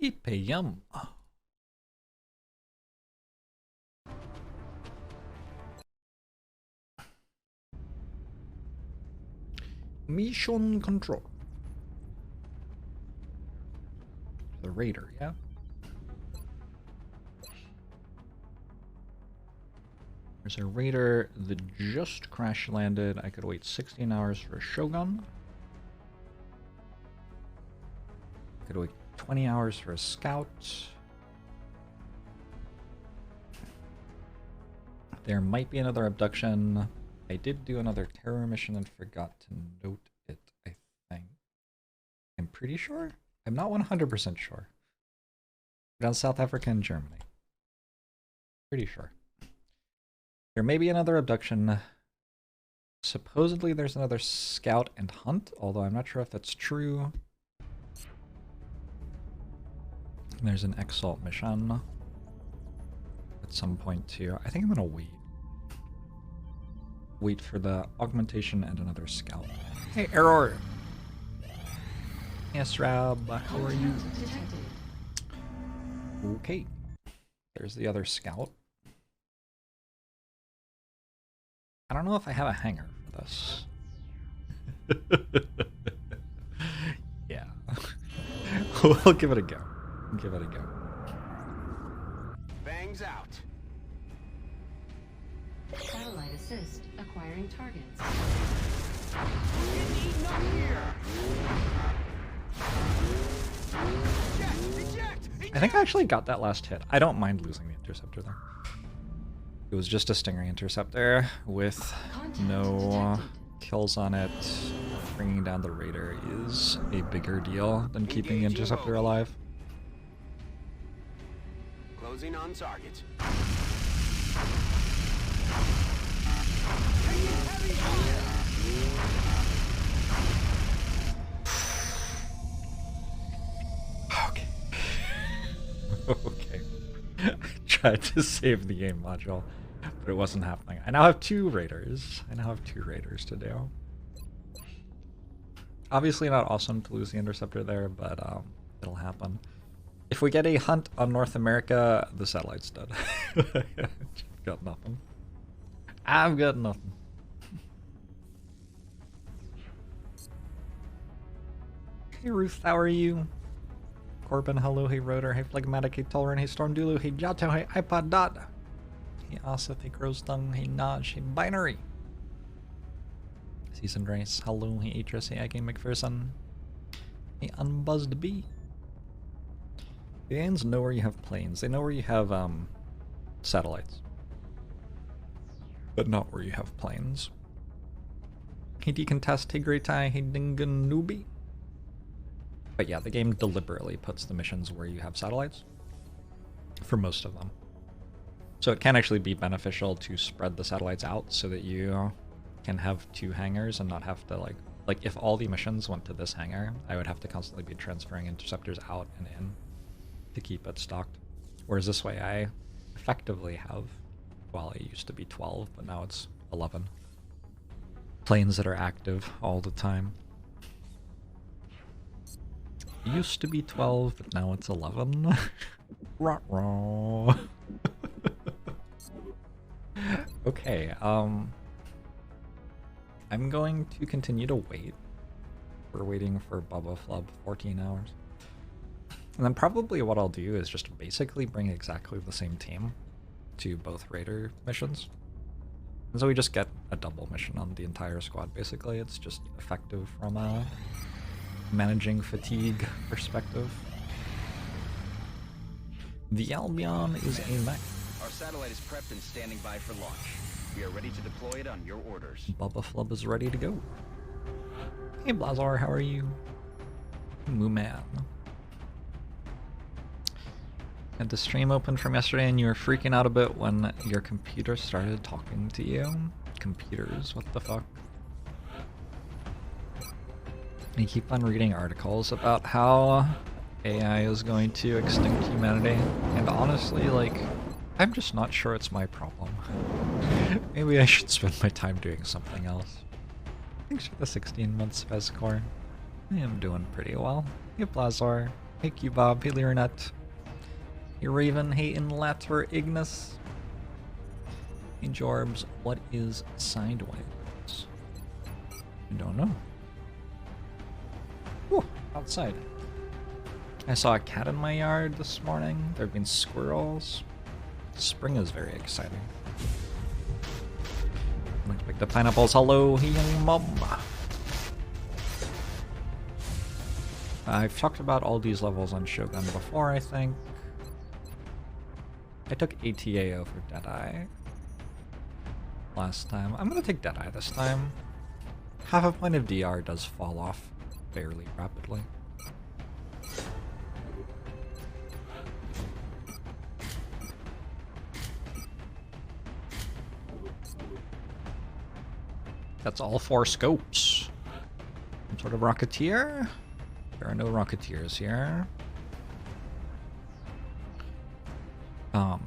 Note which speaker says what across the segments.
Speaker 1: Ipayam. Mission control. The raider, yeah? There's a raider that just crash landed. I could wait 16 hours for a shogun. I could wait 20 hours for a scout. There might be another abduction. I did do another terror mission and forgot to note it, I think. I'm pretty sure? I'm not 100% sure. Around South Africa and Germany. Pretty sure. There may be another abduction. Supposedly there's another scout and hunt, although I'm not sure if that's true. There's an XCOM mission at some point too. I think I'm gonna wait. Wait for the augmentation and another scout. Hey, Error! Yes, Rab, how are you? Okay. There's the other scout. I don't know if I have a hanger for this. Yeah. We'll give it a go. Give it a go.
Speaker 2: Bangs out.
Speaker 3: Satellite assist acquiring targets.
Speaker 2: Getting eaten up here. Eject!
Speaker 1: I think I actually got that last hit. I don't mind losing the interceptor there. It was just a Stingray interceptor with no kills on it. Bringing down the raider is a bigger deal than keeping the interceptor alive.
Speaker 2: Closing on target.
Speaker 1: Okay. Okay. I tried to save the game module, but it wasn't happening. I now have two raiders. To do. Obviously not awesome to lose the interceptor there, but it'll happen. If we get a hunt on North America, the satellite's dead. Got nothing. I've got nothing. Hey Ruth, how are you? Corbin, hello, hey Rotor, hey Phlegmatic, hey Tolerant, hey Stormdulu, hey Jato, hey iPod Dot. Hey Asif, hey Crowstung, hey Naj, hey Binary. Seasoned Race, hello, hey Atris, hey Ike McPherson. Hey Unbuzzed Bee. The aliens know where you have planes. They know where you have satellites. But not where you have planes. Hey Decontest, hey Great Eye, hey Dinganooby. But yeah, the game deliberately puts the missions where you have satellites. For most of them. So it can actually be beneficial to spread the satellites out so that you can have two hangars and not have to like if all the missions went to this hangar, I would have to constantly be transferring interceptors out and in to keep it stocked. Whereas this way I effectively have, well, it used to be 12, but now it's 11 planes that are active all the time. It used to be 12, but now it's 11. Ruh-roh. Okay, I'm going to continue to wait. We're waiting for Bubba Flub 14 hours. And then probably what I'll do is just basically bring exactly the same team to both Raider missions. And so we just get a double mission on the entire squad, basically. It's just effective from a managing fatigue perspective. The Albion is a mech.
Speaker 4: Our satellite is prepped and standing by for launch. We are ready to deploy it on your orders.
Speaker 1: Bubba Flub is ready to go. Hey Blazar, how are you? Moo Man. Had the stream open from yesterday and you were freaking out a bit when your computer started talking to you. Computers, what the fuck? You keep on reading articles about how AI is going to extinct humanity, and honestly, like, I'm just not sure it's my problem. Maybe I should spend my time doing something else. Thanks for the 16 months, Vezcore. I am doing pretty well. Hey Blazar. Thank you, Bob. Hey, Leonette. Hey, Raven. Hey, Inlator Ignis. Hey, Jorbs. What is sideways? I don't know. Whew, outside. I saw a cat in my yard this morning. There have been squirrels. Spring is very exciting. Let's pick the pineapples. Hello, young mom. I've talked about all these levels on Shogun before, I think. I took ATA over Deadeye last time. I'm gonna take Deadeye this time. Half a point of DR does fall off fairly rapidly. That's all 4 scopes. Some sort of rocketeer? There are no rocketeers here.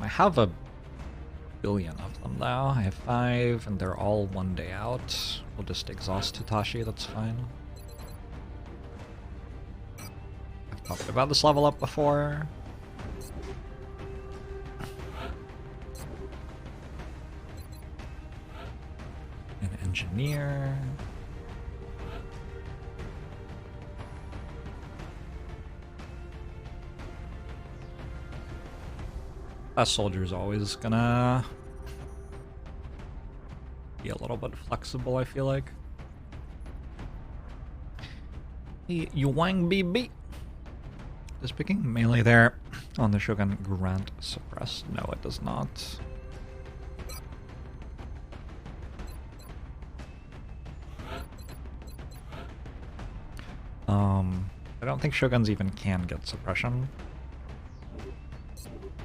Speaker 1: I have a billion of them now. I have 5, and they're all 1 day out. We'll just exhaust Hitachi, that's fine. I've talked about this level up before. An engineer. That soldier's always gonna be a little bit flexible, I feel like. Hey, Yuang BB. Is picking melee there on the Shogun grant suppressed? No, it does not. I don't think Shoguns even can get suppression.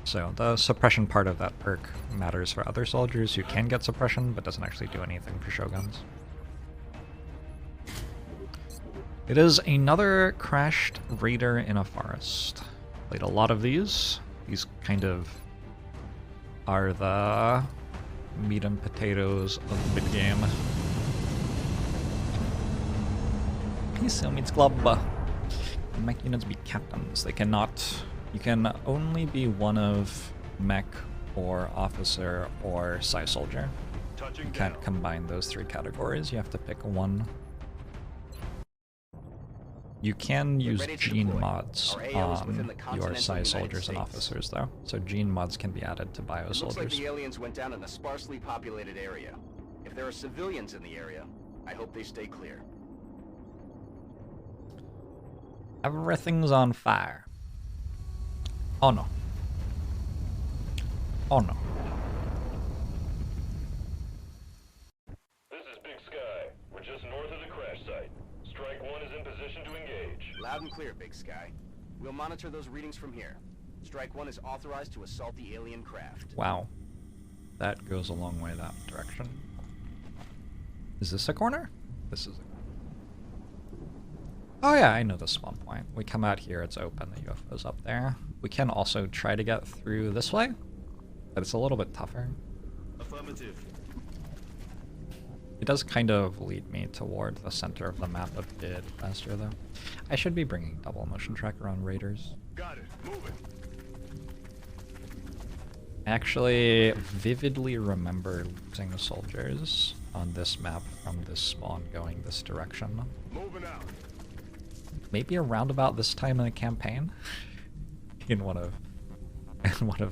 Speaker 1: So the suppression part of that perk matters for other soldiers who can get suppression, but doesn't actually do anything for Shoguns. It is another crashed raider in a forest. Played a lot of these. These kind of are the meat and potatoes of the mid-game. Peace, Meets Club. Mech units be captains. They cannot. You can only be one of mech or officer or Psi soldier. You can't combine those 3 categories. You have to pick one. You can use gene mods on your Psi soldiers and officers, though. So gene mods can be added to bio soldiers.
Speaker 4: Looks like the aliens went down in a sparsely populated area. If there are civilians in the area, I hope they stay clear.
Speaker 1: Everything's on fire. Oh no. Oh no.
Speaker 5: This is Big Sky. We're just north of the crash site. Strike 1 is in position to engage.
Speaker 4: Loud and clear, Big Sky. We'll monitor those readings from here. Strike 1 is authorized to assault the alien craft.
Speaker 1: Wow. That goes a long way that direction. Is this a corner? This is a corner. Oh yeah, I know the spawn point. We come out here, it's open, the UFO's up there. We can also try to get through this way, but it's a little bit tougher.
Speaker 5: Affirmative.
Speaker 1: It does kind of lead me toward the center of the map a bit faster, though. I should be bringing double motion tracker on raiders.
Speaker 5: Got it. Moving.
Speaker 1: I actually vividly remember losing soldiers on this map from this spawn going this direction.
Speaker 5: Moving out.
Speaker 1: Maybe around about this time in the campaign, in one of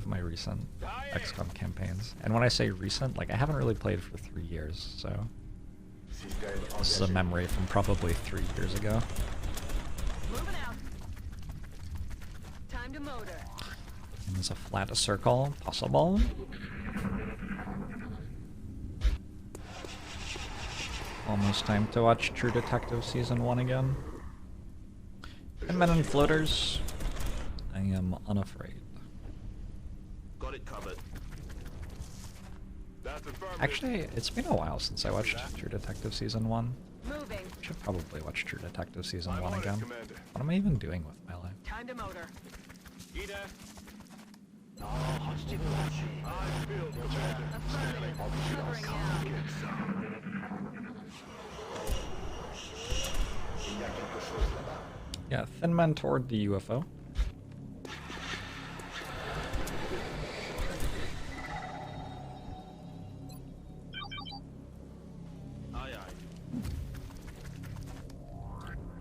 Speaker 1: my recent XCOM campaigns. And when I say recent, like I haven't really played for 3 years, so this is a memory from probably 3 years ago.
Speaker 6: Moving out. Time to motor.
Speaker 1: And there's a flat circle possible. Almost time to watch True Detective Season 1 again. And Men and Floaters. I am unafraid.
Speaker 5: Got it covered. That's affirmative.
Speaker 1: Actually, it's been a while since I watched True Detective Season 1.
Speaker 6: Moving.
Speaker 1: Should probably watch True Detective Season 1
Speaker 5: on it,
Speaker 1: again.
Speaker 5: Commander.
Speaker 1: What am I even doing with my life?
Speaker 6: Time to motor.
Speaker 5: Ida.
Speaker 6: Affirmative. Covering out.
Speaker 1: Yeah, thin man toward the UFO.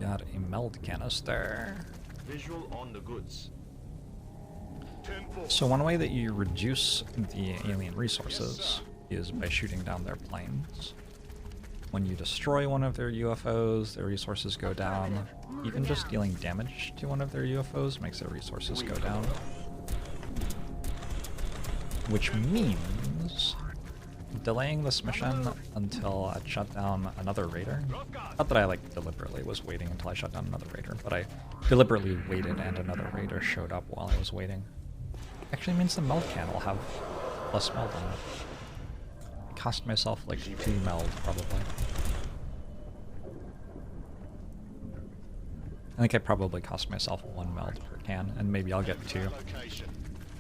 Speaker 1: Got a meld canister.
Speaker 6: Visual on the goods. 10-4.
Speaker 1: So one way that you reduce the alien resources is by shooting down their planes. When you destroy one of their UFOs, their resources go down. Even just dealing damage to one of their UFOs makes their resources go down. Which means delaying this mission until I shut down another raider. Not that I like deliberately was waiting until I shut down another raider, but I deliberately waited and another raider showed up while I was waiting. Actually means the meld can will have less meld on it. I cost myself like 2 meld probably. I think I probably cost myself 1 meld per can, and maybe I'll get 2.
Speaker 6: Location.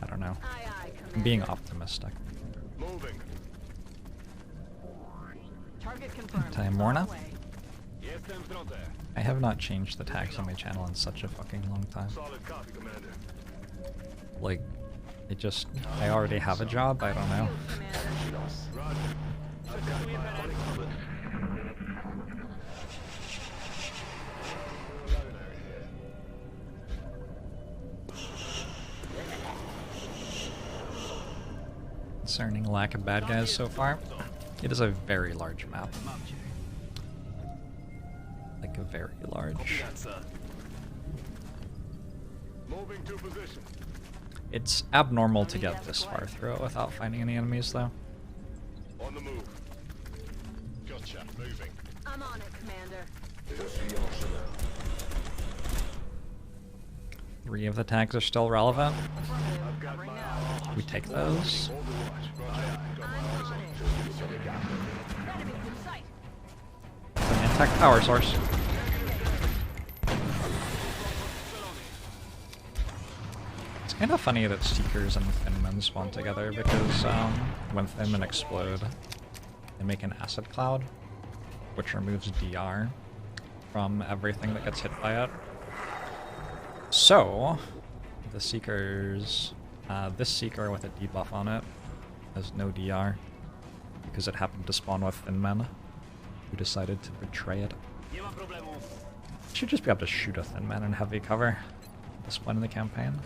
Speaker 1: I don't know.
Speaker 6: Aye, aye,
Speaker 1: I'm being optimistic.
Speaker 6: Moving.
Speaker 3: Target confirmed.
Speaker 1: Time Morna.
Speaker 6: Jestem w drodze.
Speaker 1: I have not changed the tags on my channel in such a fucking long time.
Speaker 6: Solid copy, Commander.
Speaker 1: Like, I already have a job, I don't know.
Speaker 6: Roger. I've got my body covered.
Speaker 1: Concerning lack of bad guys so far, it is a very large map. Like, a very large.
Speaker 6: That, sir. Moving to position.
Speaker 1: It's abnormal to get this far through it without finding any enemies, though.
Speaker 6: On the move. Gotcha. Moving.
Speaker 3: I'm on it, Commander.
Speaker 1: 3 of the tags are still relevant.
Speaker 6: I've got my
Speaker 3: now.
Speaker 1: We take those.
Speaker 6: Overwatch. Roger. Got my eyes on it.
Speaker 3: Enemies in sight.
Speaker 1: An intact power source. It's kind of funny that Seekers and Thinmen spawn together because when Thinmen explode, they make an acid cloud, which removes DR from everything that gets hit by it. So, the Seekers, this Seeker with a debuff on it has no DR because it happened to spawn with Thinmen who decided to betray it. Should just be able to shoot a Thinman in heavy cover at this point in the campaign.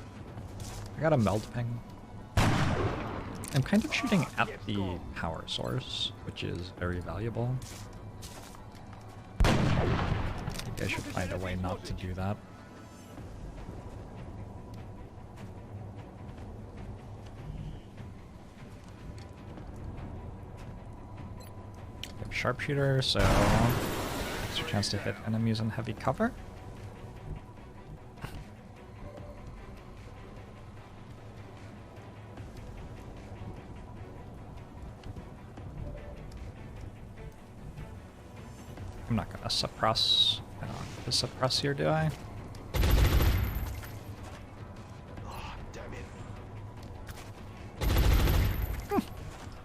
Speaker 1: I got a meld ping. I'm kind of shooting at the power source, which is very valuable. I think I should find a way not to do that. We have sharpshooter, so extra chance to hit enemies in heavy cover. I'm not gonna suppress. I don't have to suppress here, do I?
Speaker 6: Oh, damn it.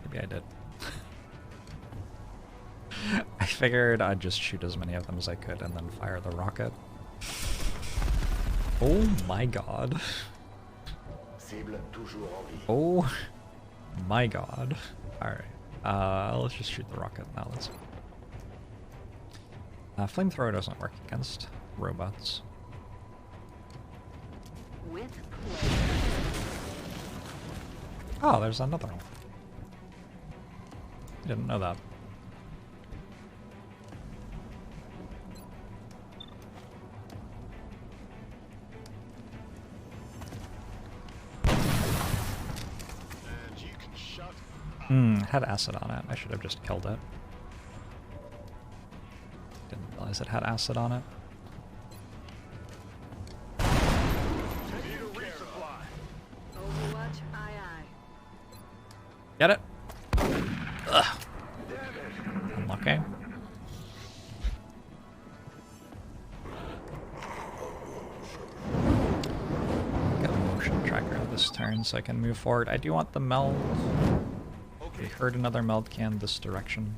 Speaker 1: Maybe I did. I figured I'd just shoot as many of them as I could and then fire the rocket. Oh my god.
Speaker 6: Cible toujours en vie.
Speaker 1: Oh my god. Alright. Let's just shoot the rocket now. Let's. Flamethrower doesn't work against robots.
Speaker 3: With pleasure.
Speaker 1: Oh, there's another one. Didn't know that.
Speaker 6: And you can shut up.
Speaker 1: It had acid on it. I should have just killed it. Didn't realize it had acid on it.
Speaker 6: Need a resupply.
Speaker 3: Overwatch, aye aye.
Speaker 1: Get it? Ugh. Unlucky. Get a motion tracker this turn so I can move forward. I do want the meld. We heard another meld can this direction.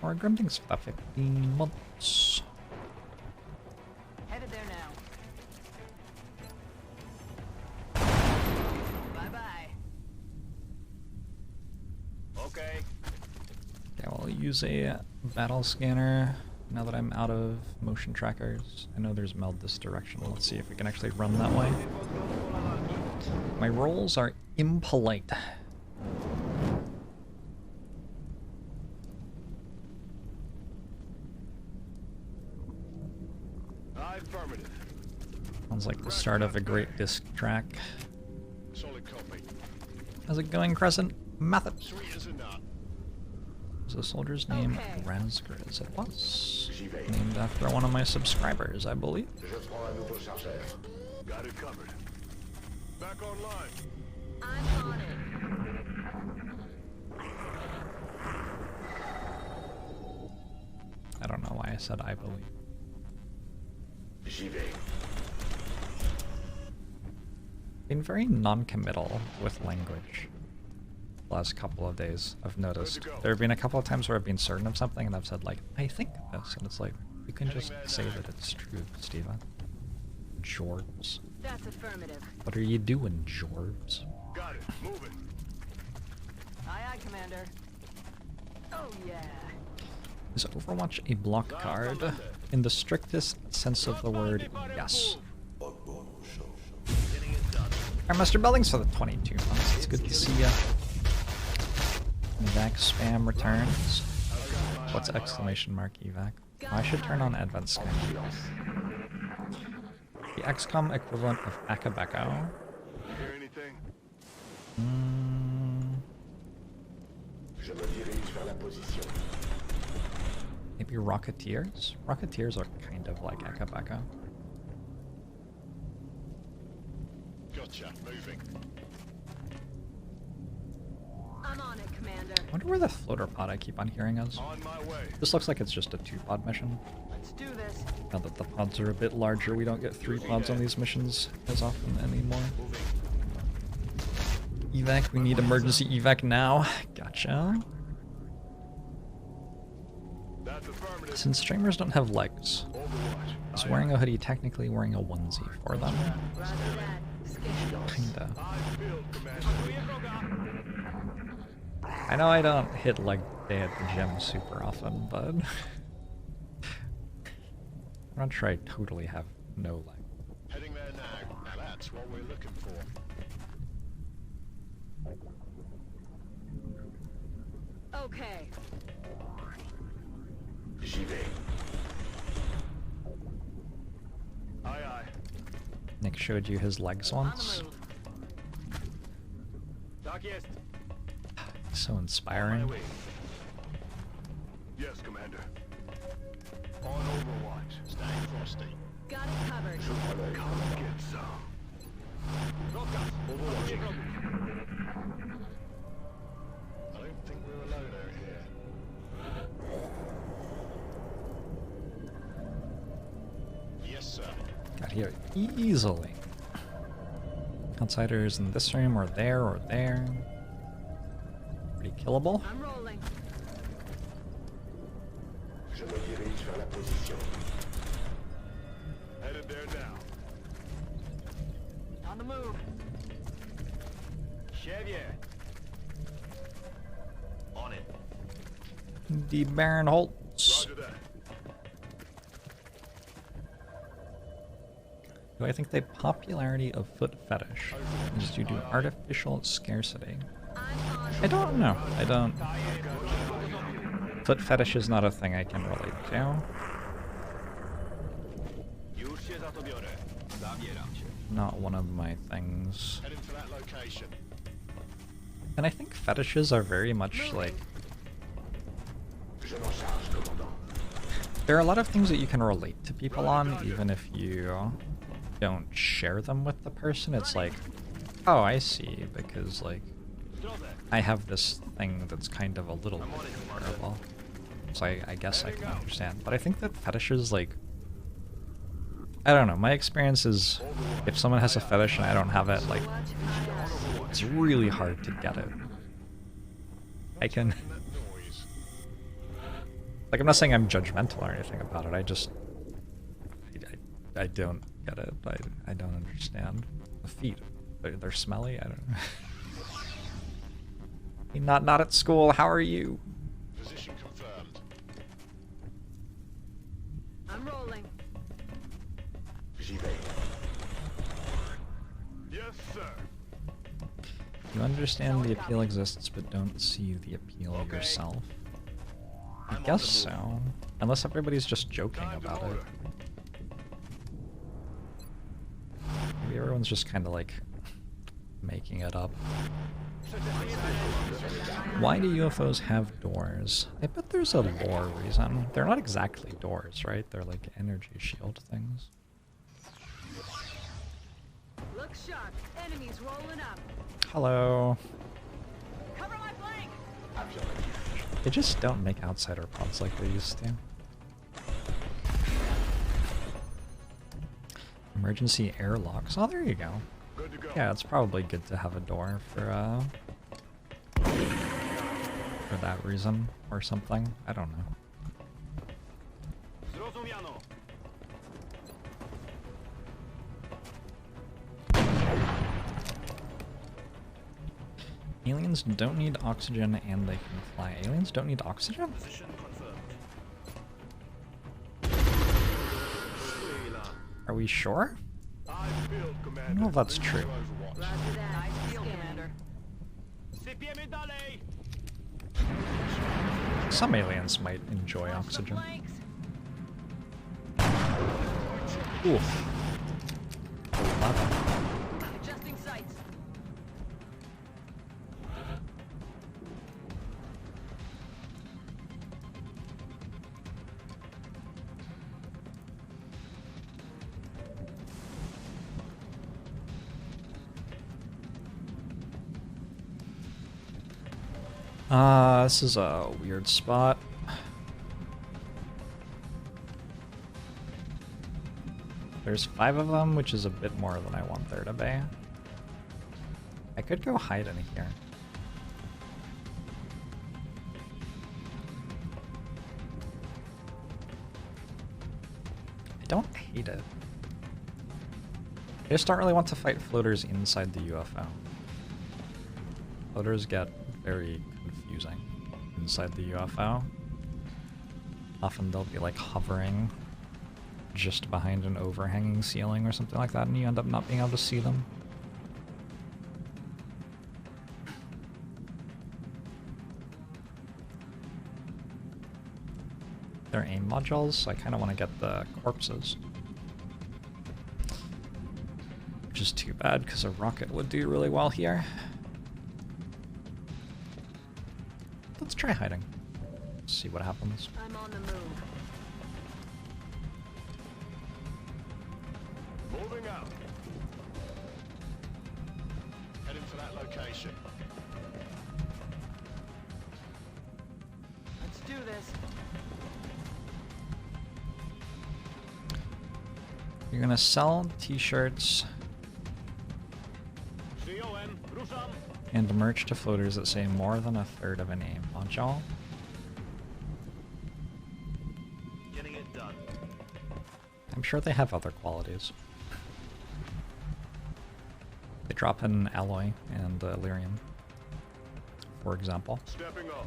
Speaker 1: More Gremlings for that 15 months.
Speaker 3: Headed there now. Bye bye.
Speaker 1: use a battle scanner now that I'm out of motion trackers. I know there's meld this direction. Let's see if we can actually run that way. My rolls are impolite.
Speaker 6: Affirmative.
Speaker 1: Sounds like the start of a great disc track.
Speaker 6: Solid copy.
Speaker 1: How's it going, Crescent? Method.
Speaker 6: Sweet as a nut.
Speaker 1: Was the soldier's name
Speaker 3: Okay.
Speaker 1: Razgriz? It was. Named after one of my subscribers, I believe.
Speaker 6: Je prends un nouveau chargeur. Got it covered. Back online.
Speaker 3: I'm on it.
Speaker 1: I don't know why I said I believe.
Speaker 6: J'y vais.
Speaker 1: Been very non-committal with language the last couple of days, I've noticed. There have been a couple of times where I've been certain of something and I've said like, I think this, and it's like, you can just say that it's true, Steven. Jorbs.
Speaker 3: That's affirmative.
Speaker 1: What are you doing, Jorbs?
Speaker 6: Got it. Moving.
Speaker 3: Aye, aye, Commander. Oh, yeah.
Speaker 1: Is Overwatch a block card? In the strictest sense of the word, yes. Alright, Mr. Buildings for the 22 months. It's good to see ya. Evac spam returns. What's exclamation mark evac? Oh, I should turn on advent scan. The XCOM equivalent of Akabeko.
Speaker 6: Hear anything?
Speaker 1: Je me dirige vers la position. Maybe Rocketeers? Rocketeers are kind of like Akabeko.
Speaker 6: Gotcha. Moving.
Speaker 3: I'm on it, Commander.
Speaker 1: I wonder where the floater pod I keep on hearing is.
Speaker 6: On my way.
Speaker 1: This looks like it's just a 2-pod mission.
Speaker 3: Let's do this.
Speaker 1: Now that the pods are a bit larger, we don't get 3 pods on these missions as often anymore. Evac, we need emergency evac now. Gotcha.
Speaker 6: That's affirmative.
Speaker 1: Since streamers don't have legs,
Speaker 6: Overwatch.
Speaker 1: is wearing a hoodie technically wearing a onesie for them?
Speaker 3: Roger that. Skip.
Speaker 1: Kinda.
Speaker 6: I feel, Commander.
Speaker 1: I know I don't hit leg day at the gym super often, but I'm not sure I totally have no leg.
Speaker 6: Heading there now. Now that's what we're looking for.
Speaker 3: Okay.
Speaker 6: J'y vais. Aye, aye.
Speaker 1: Nick showed you his legs
Speaker 3: On
Speaker 1: once.
Speaker 3: the move.
Speaker 6: Tak jest.
Speaker 1: So
Speaker 6: On my
Speaker 1: inspiring.
Speaker 6: way. Yes, Commander. On Overwatch. Staying frosty.
Speaker 3: Got it covered.
Speaker 6: Come get some. Overwatch. I don't think we're alone out here. Yes, sir.
Speaker 1: Got here easily. Outsiders in this room or there or there. Pretty killable.
Speaker 3: I'm rolling.
Speaker 6: Je me dirige vers la position. Headed there now.
Speaker 3: On the move.
Speaker 6: Chevier. On it.
Speaker 1: The Baron Holtz.
Speaker 6: Roger that.
Speaker 1: Do I think the popularity of foot fetish is due to artificial scarcity?
Speaker 3: I'm on
Speaker 1: I don't know. I don't. Foot fetish is not a thing I can relate to. Not one of my things.
Speaker 6: Heading for that location.
Speaker 1: And I think fetishes are very much like...
Speaker 6: Je m'en charge, commandant.
Speaker 1: There are a lot of things that you can relate to people on, even if you don't share them with the person. It's like, oh, I see, because like, I have this thing that's kind of a little bit comparable. So I guess I can understand. But I think that fetishes, like, I don't know, my experience is if someone has a fetish and I don't have it, like,
Speaker 3: Overwatch. Aye, aye.
Speaker 1: it's really hard to get it. I can...
Speaker 6: That noise.
Speaker 1: Like, I'm not saying I'm judgmental or anything about it, I just... I don't get it. I don't understand. The feet, they're smelly? I don't know. Hey, not at school, how are you?
Speaker 6: Position confirmed. sir.
Speaker 1: You understand the appeal exists, but don't see the appeal
Speaker 6: Okay.
Speaker 1: yourself. I
Speaker 6: I'm on
Speaker 1: guess
Speaker 6: the move.
Speaker 1: so. Unless everybody's just joking
Speaker 6: Time's in
Speaker 1: about it.
Speaker 6: order.
Speaker 1: Maybe everyone's just kind of like making it up. Why do UFOs have doors? I bet there's a lore reason. They're not exactly doors, right? They're like energy shield things.
Speaker 3: Look sharp. Enemies rolling up.
Speaker 1: Hello.
Speaker 3: Cover my flank.
Speaker 1: They just don't make outsider pods like they used to. Emergency airlocks. Oh, there you go.
Speaker 6: Good to go.
Speaker 1: Yeah, it's probably good to have a door for that reason or something. I don't know.
Speaker 4: Zrozumiano.
Speaker 1: Aliens don't need oxygen and they can fly. Aliens don't need oxygen?
Speaker 4: Position confirmed.
Speaker 1: Are we sure?
Speaker 6: I feel, Commander.
Speaker 1: I don't know if that's true.
Speaker 6: Overwatch.
Speaker 3: Roger that.
Speaker 4: Nice deal,
Speaker 3: Scan.
Speaker 4: Commander. CPM Dale.
Speaker 1: Some aliens might enjoy oxygen.
Speaker 3: Flanks.
Speaker 1: Oof. 11.
Speaker 3: Adjusting sights.
Speaker 1: This is a weird spot. There's 5 of them, which is a bit more than I want there to be. I could go hide in here. I don't hate it. I just don't really want to fight floaters inside the UFO. Floaters get very confusing inside the UFO. Often they'll be like hovering just behind an overhanging ceiling or something like that, and you end up not being able to see them. They're aim modules, so I kind of want to get the corpses. Which is too bad, because a rocket would do really well here. Let's try hiding. See what happens.
Speaker 3: I'm on the move.
Speaker 6: Moving out. Heading to that location.
Speaker 3: Let's do this.
Speaker 1: You're gonna sell t-shirts
Speaker 6: CON, ruszam.
Speaker 1: and merch to floaters that say more than a third of an aim module.
Speaker 4: Getting it done.
Speaker 1: I'm sure they have other qualities. They drop in alloy and lyrium, for example.
Speaker 6: Stepping off.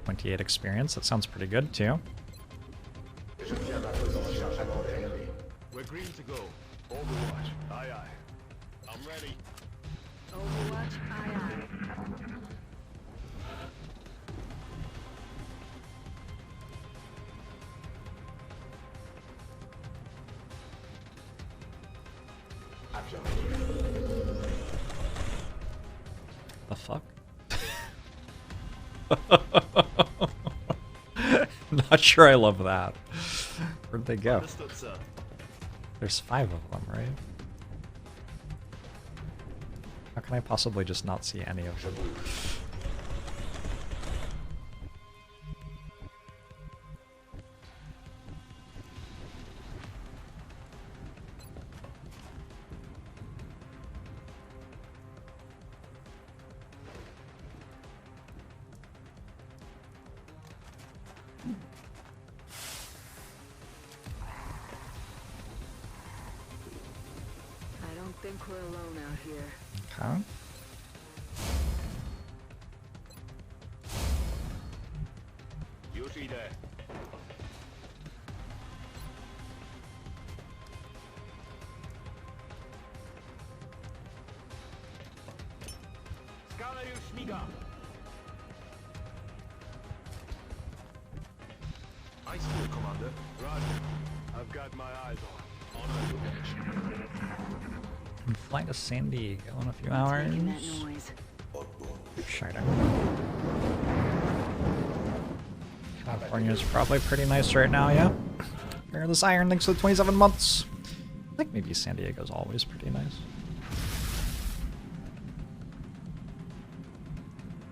Speaker 1: 28 experience, that sounds pretty good too.
Speaker 6: We're green to go. Overwatch. Aye, aye. I'm ready.
Speaker 3: Overwatch. Aye, aye.
Speaker 1: The fuck? Not sure I love that. Where'd they go?
Speaker 4: Understood, sir.
Speaker 1: There's 5 of them, right? How can I possibly just not see any of them?
Speaker 3: I don't think we're alone out here.
Speaker 1: Okay.
Speaker 6: You see there. I still, Commander. Roger. I've got my eyes on our location.
Speaker 1: And fly to San Diego in a few
Speaker 3: Making
Speaker 1: hours.
Speaker 3: that noise.
Speaker 1: Shite. California's probably pretty nice right now, yeah? Here this iron thanks to the 27 months. I think maybe San Diego's always pretty nice.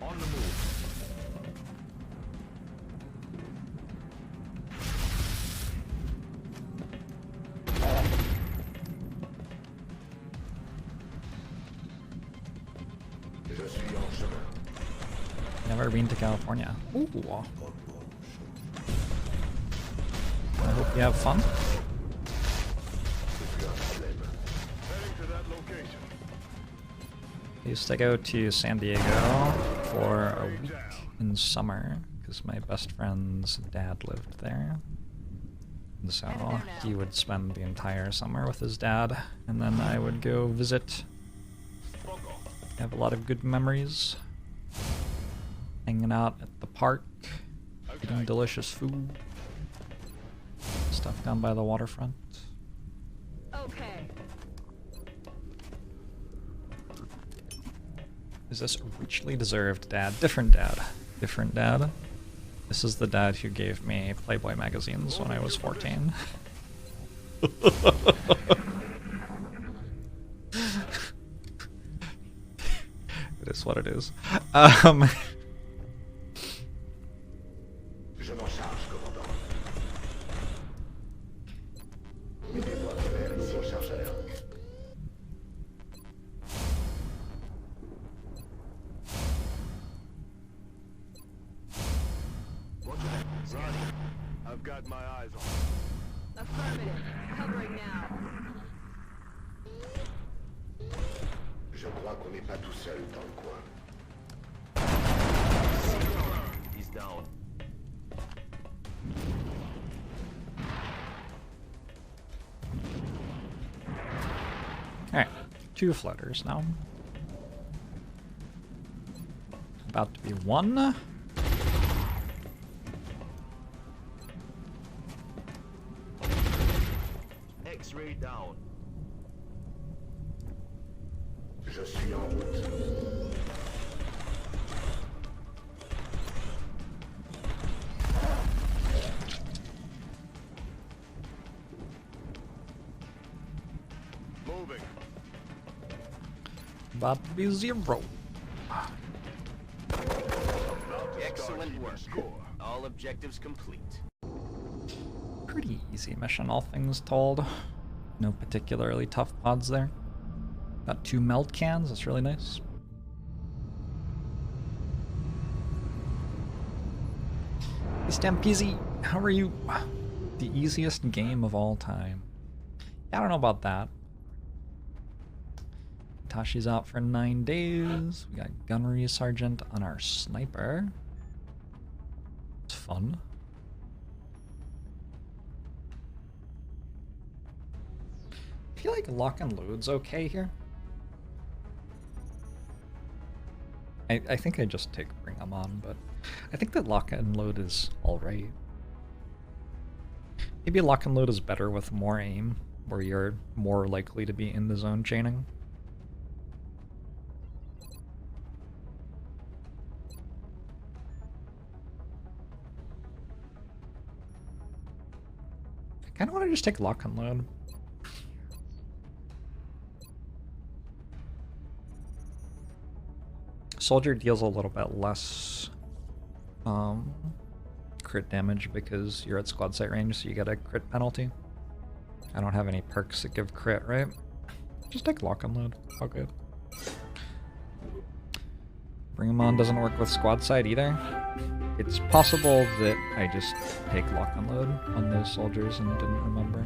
Speaker 6: On the move.
Speaker 1: Never been to California. Ooh. I hope you have fun.
Speaker 6: Heading to that location.
Speaker 1: I used to go to San Diego for a week in summer because my best friend's dad lived there. And so he would spend the entire summer with his dad, and then I would go visit. I have a lot of good memories. Hanging out at the park, eating delicious food, stuff down by the waterfront.
Speaker 3: Okay.
Speaker 1: Is this richly deserved, Dad? Different dad. Different dad. This is the dad who gave me Playboy magazines when I was 14. It is what it is.
Speaker 6: Je m'en charge, commandant. Roger. I've got my eyes on.
Speaker 3: Affirmative. Covering now.
Speaker 6: Je crois qu'on n'est pas tout seul dans le coin. He's down.
Speaker 1: Alright, 2 floaters now. About to be 1.
Speaker 6: X-ray down. Je suis en route. Moving.
Speaker 1: About to be 0.
Speaker 4: Excellent work. All objectives complete.
Speaker 1: Pretty easy mission, all things told. No particularly tough pods there. Got 2 melt cans, that's really nice. Hey Stampezi, how are you? The easiest game of all time. I don't know about that. Tashi's out for 9 days. We got Gunnery Sergeant on our sniper. It's fun. I feel like lock and load's okay here. I think I just take Bring 'em On, but I think that lock and load is alright. Maybe lock and load is better with more aim, where you're more likely to be in the zone chaining. I kind of want to just take lock and load. Soldier deals a little bit less crit damage because you're at squad sight range, so you get a crit penalty. I don't have any perks that give crit, right? Just take lock and load. All good. Bring 'em On doesn't work with squad sight either. It's possible that I just take lock and load on those soldiers and didn't remember.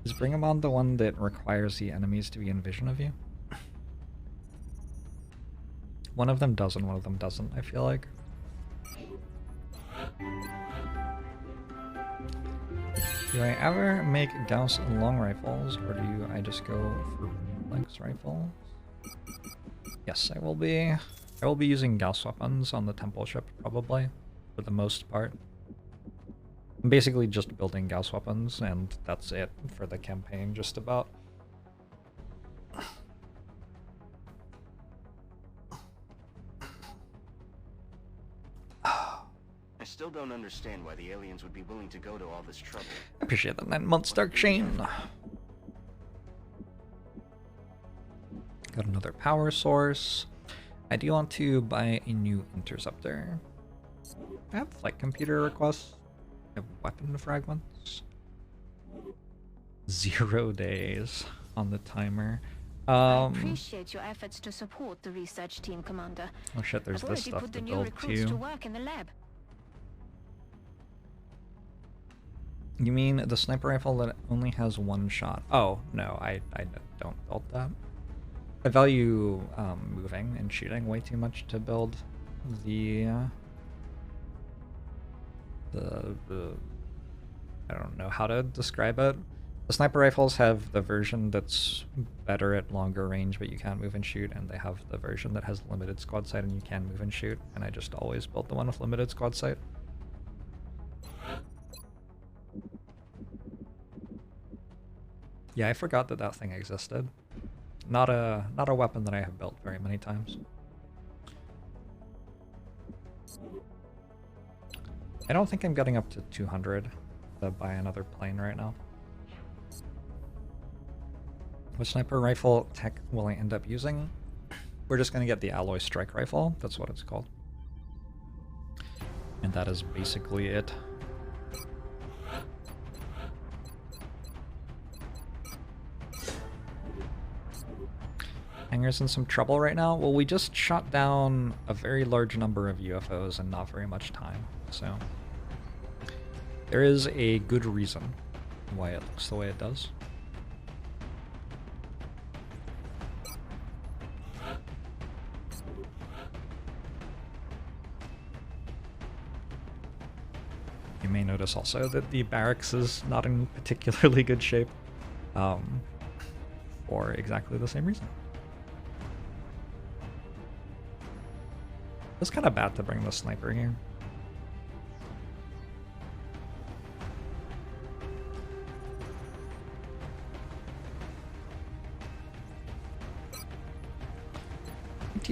Speaker 1: Is Bring 'em On the one that requires the enemies to be in vision of you? One of them does and one of them doesn't, I feel like. Do I ever make Gauss long rifles, or do I just go for Lynx rifles? Yes, I will be. I will be using Gauss weapons on the temple ship, probably, for the most part. I'm basically just building Gauss weapons, and that's it for the campaign, just about.
Speaker 4: I still don't understand why the aliens would be willing to go to all this trouble.
Speaker 1: I appreciate that 9 months, Dark Chain. Got another power source. I do want to buy a new interceptor. I have flight computer requests. I have weapon fragments. 0 days on the timer.
Speaker 7: I appreciate your efforts to support the research team, Commander.
Speaker 1: Oh shit, there's
Speaker 7: I've
Speaker 1: this
Speaker 7: already
Speaker 1: stuff
Speaker 7: put
Speaker 1: to
Speaker 7: the new
Speaker 1: build
Speaker 7: recruits
Speaker 1: too.
Speaker 7: to work in the lab.
Speaker 1: You mean the sniper rifle that only has 1 shot? Oh, no, I don't build that. I value moving and shooting way too much to build the I don't know how to describe it. The sniper rifles have the version that's better at longer range, but you can't move and shoot, and they have the version that has limited squad sight and you can move and shoot, and I just always build the one with limited squad sight. Yeah, I forgot that that thing existed. Not a weapon that I have built very many times. I don't think I'm getting up to 200 to buy another plane right now. What sniper rifle tech will I end up using? We're just going to get the alloy strike rifle. That's what it's called. And that is basically it. Hangar's in some trouble right now. Well, we just shot down a very large number of UFOs in not very much time, so there is a good reason why it looks the way it does. You may notice also that the barracks is not in particularly good shape, for exactly the same reason. It's kind of bad to bring the sniper here.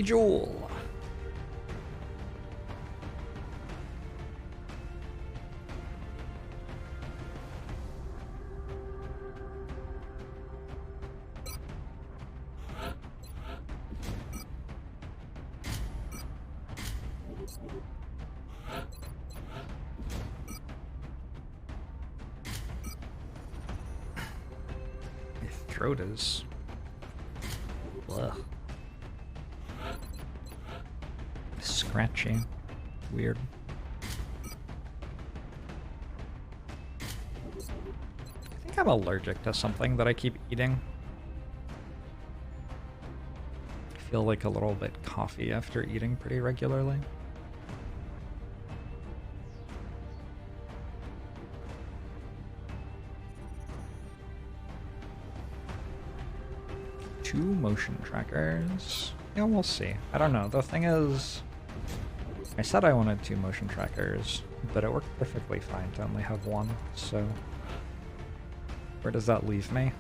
Speaker 1: Joel. My throat is... Ugh. Scratchy. Weird. I think I'm allergic to something that I keep eating. I feel like a little bit coffee after eating pretty regularly. Two motion trackers. Yeah, we'll see. I don't know. The thing is, I said I wanted 2 motion trackers, but it worked perfectly fine to only have 1, so where does that leave me?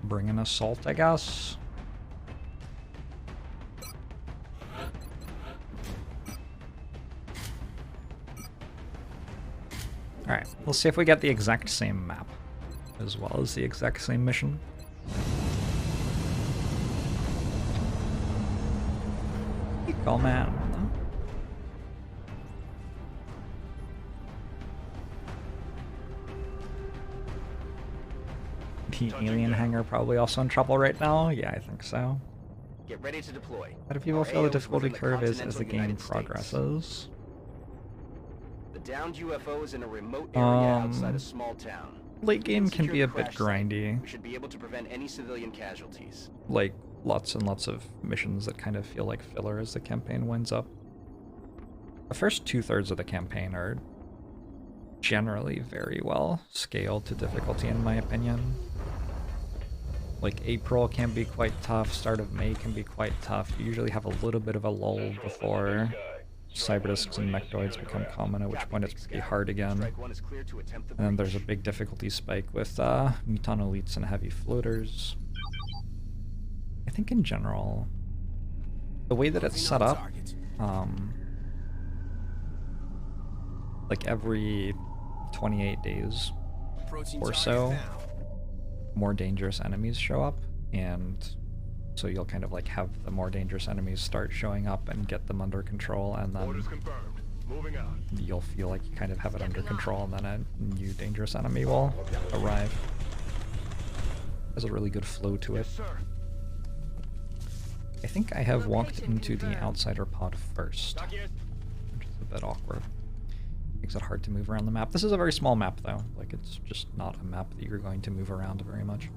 Speaker 1: Bring an assault, I guess. Alright, we'll see if we get the exact same map, as well as the exact same mission. Eagle man. The alien hangar probably also in trouble right now? Yeah, I think so.
Speaker 4: Get ready to deploy.
Speaker 1: How do people feel the difficulty curve is as the game progresses?
Speaker 4: The downed UFO is in a remote area outside a small town.
Speaker 1: Late game can
Speaker 4: Secure
Speaker 1: be a
Speaker 4: the
Speaker 1: bit
Speaker 4: crash site.
Speaker 1: grindy.
Speaker 4: We should be able to prevent any civilian casualties.
Speaker 1: Like, lots and lots of missions that kind of feel like filler as the campaign winds up. The first 2/3 of the campaign are generally very well scaled to difficulty, in my opinion. Like, April can be quite tough, start of May can be quite tough. You usually have a little bit of a lull before cyberdisks and mechtoids become common, at which point it's pretty hard again.
Speaker 4: Strike 1 is clear to attempt the
Speaker 1: And then
Speaker 4: breach.
Speaker 1: there's a big difficulty spike with Muton Elites and Heavy Floaters. I think in general, the way that it's set up, like every 28 days or so, more dangerous enemies show up, and so you'll kind of like have the more dangerous enemies start showing up and get them under control, and then
Speaker 6: Orders confirmed. Moving out.
Speaker 1: you'll feel like you kind of have it under control, and then a new dangerous enemy will arrive. There's a really good flow to it.
Speaker 6: Yes, sir.
Speaker 1: I think I have walked into the outsider pod first, which is a bit awkward. Makes it hard to move around the map. This is a very small map, though. Like, it's just not a map that you're going to move around very much.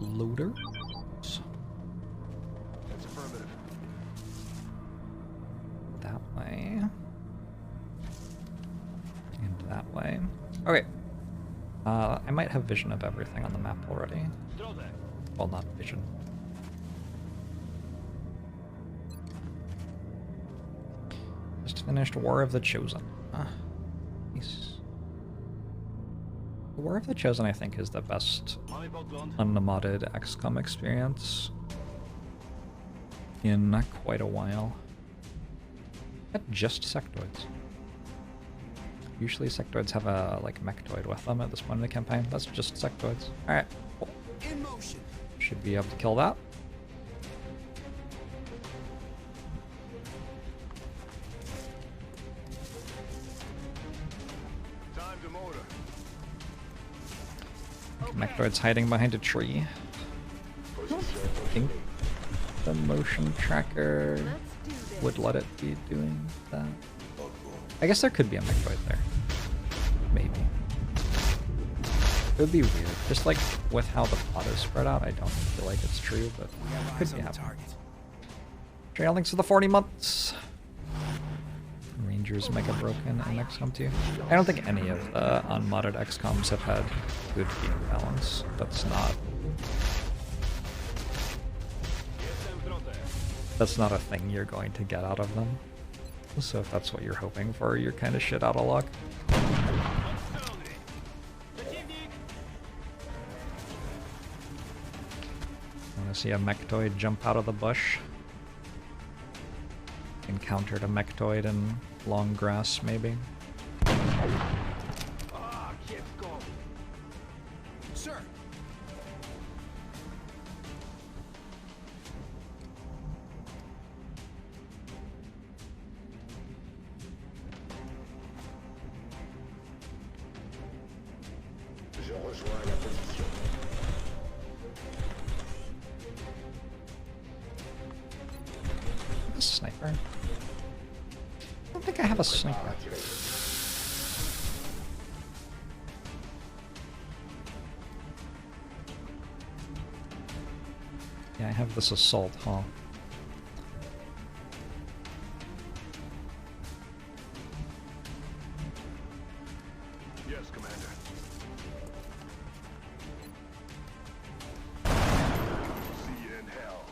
Speaker 1: Loader.
Speaker 6: That's affirmative.
Speaker 1: That way. And that way. Okay. I might have vision of everything on the map already. Well, not vision. Just finished War of the Chosen. Nice. The War of the Chosen, I think, is the best unmodded XCOM experience in quite a while. Just sectoids. Usually sectoids have a like mechtoid with them at this point in the campaign. That's just sectoids. Alright. Cool.
Speaker 2: In motion.
Speaker 1: Should be able to kill that.
Speaker 6: Time to motor.
Speaker 1: Mechtoid's hiding behind a tree. I think the motion tracker would let it be doing that. I guess there could be a mechtoid there. Maybe. It would be weird. Just like with how the plot is spread out, I don't feel like it's true, but it could be happening. Trail links for the 40 months. Rangers Mega Broken in XCOM 2. I don't think any of the unmodded XCOMs have had good game balance. That's not a thing you're going to get out of them. So if that's what you're hoping for, you're kind of shit out of luck. Want to see a mechtoid jump out of the bush? Encountered a mechtoid in long grass, maybe.
Speaker 6: Kids, go.
Speaker 2: Sir.
Speaker 6: Je rejoins la position.
Speaker 1: A sniper? I don't think I have a sniper. Yeah, I have this assault, huh?
Speaker 6: Yes, Commander. See you in hell.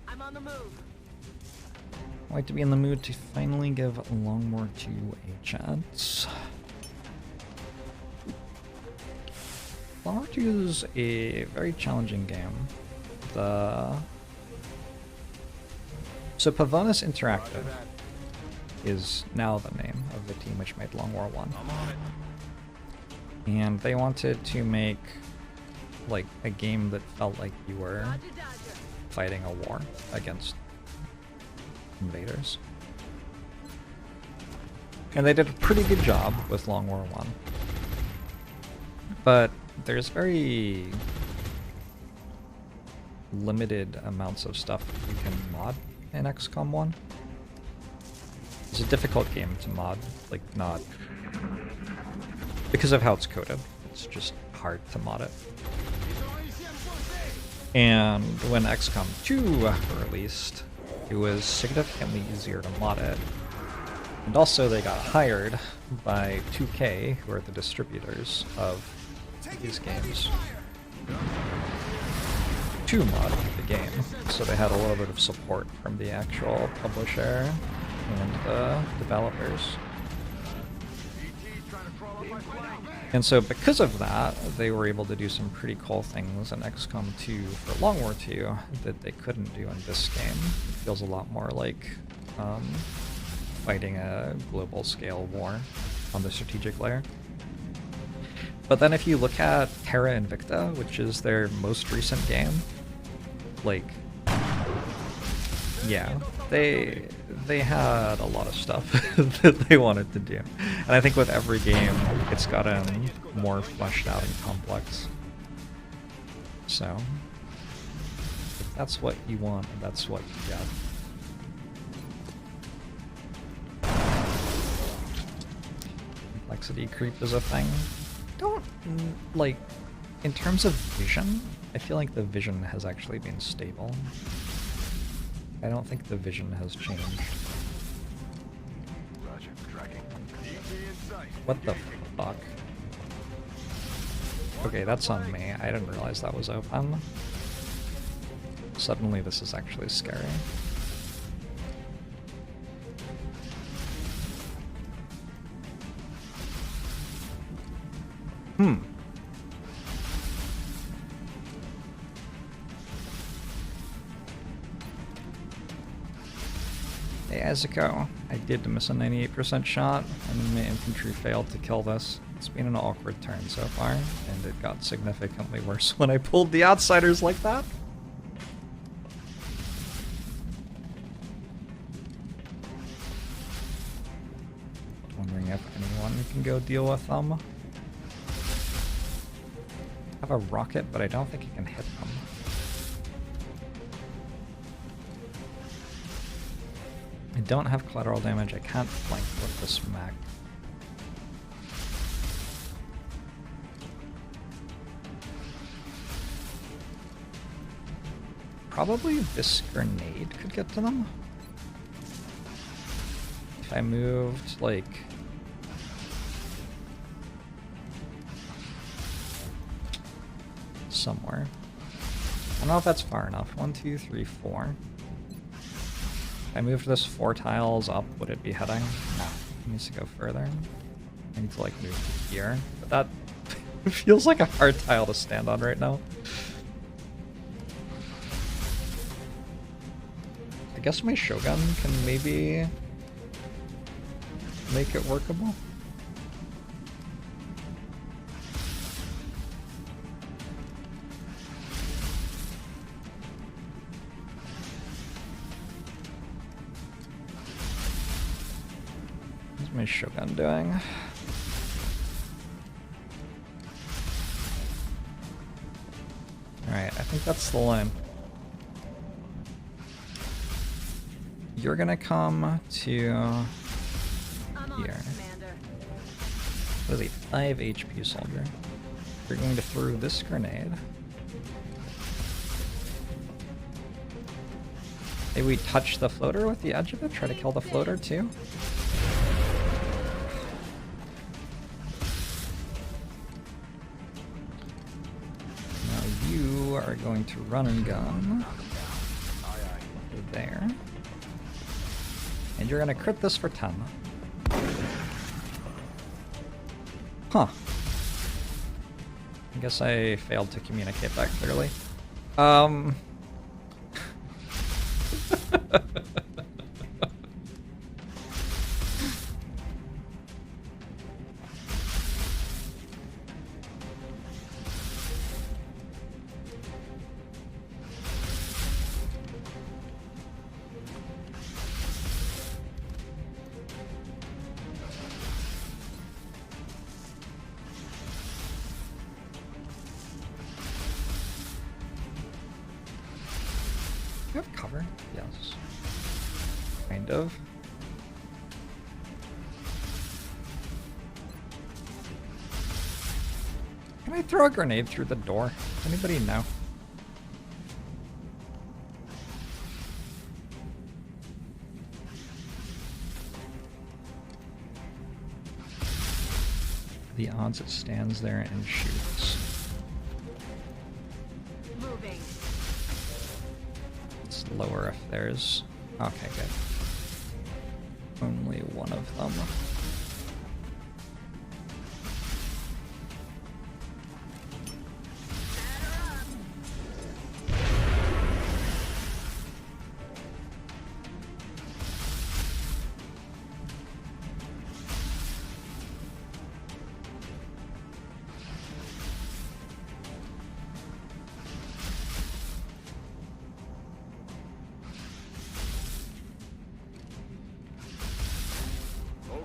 Speaker 3: I'm on the move.
Speaker 1: I'd like to be in the mood to finally give Longmore 2 a chance. Longmore 2 is a very challenging game. So Pavonis Interactive is now the name of the team which made Long War 1. And they wanted to make like a game that felt like you were fighting a war against invaders. And they did a pretty good job with Long War 1. But there's very limited amounts of stuff you can mod in XCOM 1. It's a difficult game to mod, like not because of how it's coded. It's just hard to mod it. And when XCOM 2 released, it was significantly easier to mod it. And also they got hired by 2K, who are the distributors of these games, to mod the game. So they had a little bit of support from the actual publisher and the developers. And so because of that, they were able to do some pretty cool things in XCOM 2 for Long War 2 that they couldn't do in this game. It feels a lot more like fighting a global scale war on the strategic layer. But then if you look at Terra Invicta, which is their most recent game, like, yeah, they had a lot of stuff that they wanted to do. And I think with every game, it's gotten more fleshed out and complex. So, if that's what you want, that's what you get. Complexity creep is a thing. Don't, like, in terms of vision, I feel like the vision has actually been stable. I don't think the vision has changed. What the fuck? Okay, that's on me. I didn't realize that was open. Suddenly this is actually scary. Hey Azuko, I did miss a 98% shot, and my infantry failed to kill this. It's been an awkward turn so far, and it got significantly worse when I pulled the outsiders like that. Wondering if anyone can go deal with them. I have a rocket, but I don't think it can hit them. I don't have collateral damage. I can't flank with this mag. Probably this grenade could get to them. If I moved, like... somewhere. I don't know if that's far enough. 1, 2, 3, 4. If I moved this 4 tiles up, would it be heading? No. It needs to go further. I need to, like, move to here. But that feels like a hard tile to stand on right now. I guess my Shogun can maybe make it workable. What's my Shogun doing? Alright, I think that's the line. You're gonna come to here. What is a 5 HP soldier? You're going to throw this grenade. Maybe we touch the floater with the edge of it? Try to kill the floater too? Now you are going to run and gun. There. And you're gonna crit this for 10. Huh. I guess I failed to communicate that clearly. have cover? Yes. Kind of. Can I throw a grenade through the door? Does anybody know? The odds it stands there and shoots.
Speaker 7: Moving.
Speaker 1: It's lower if there's... Okay, good. Only one of them.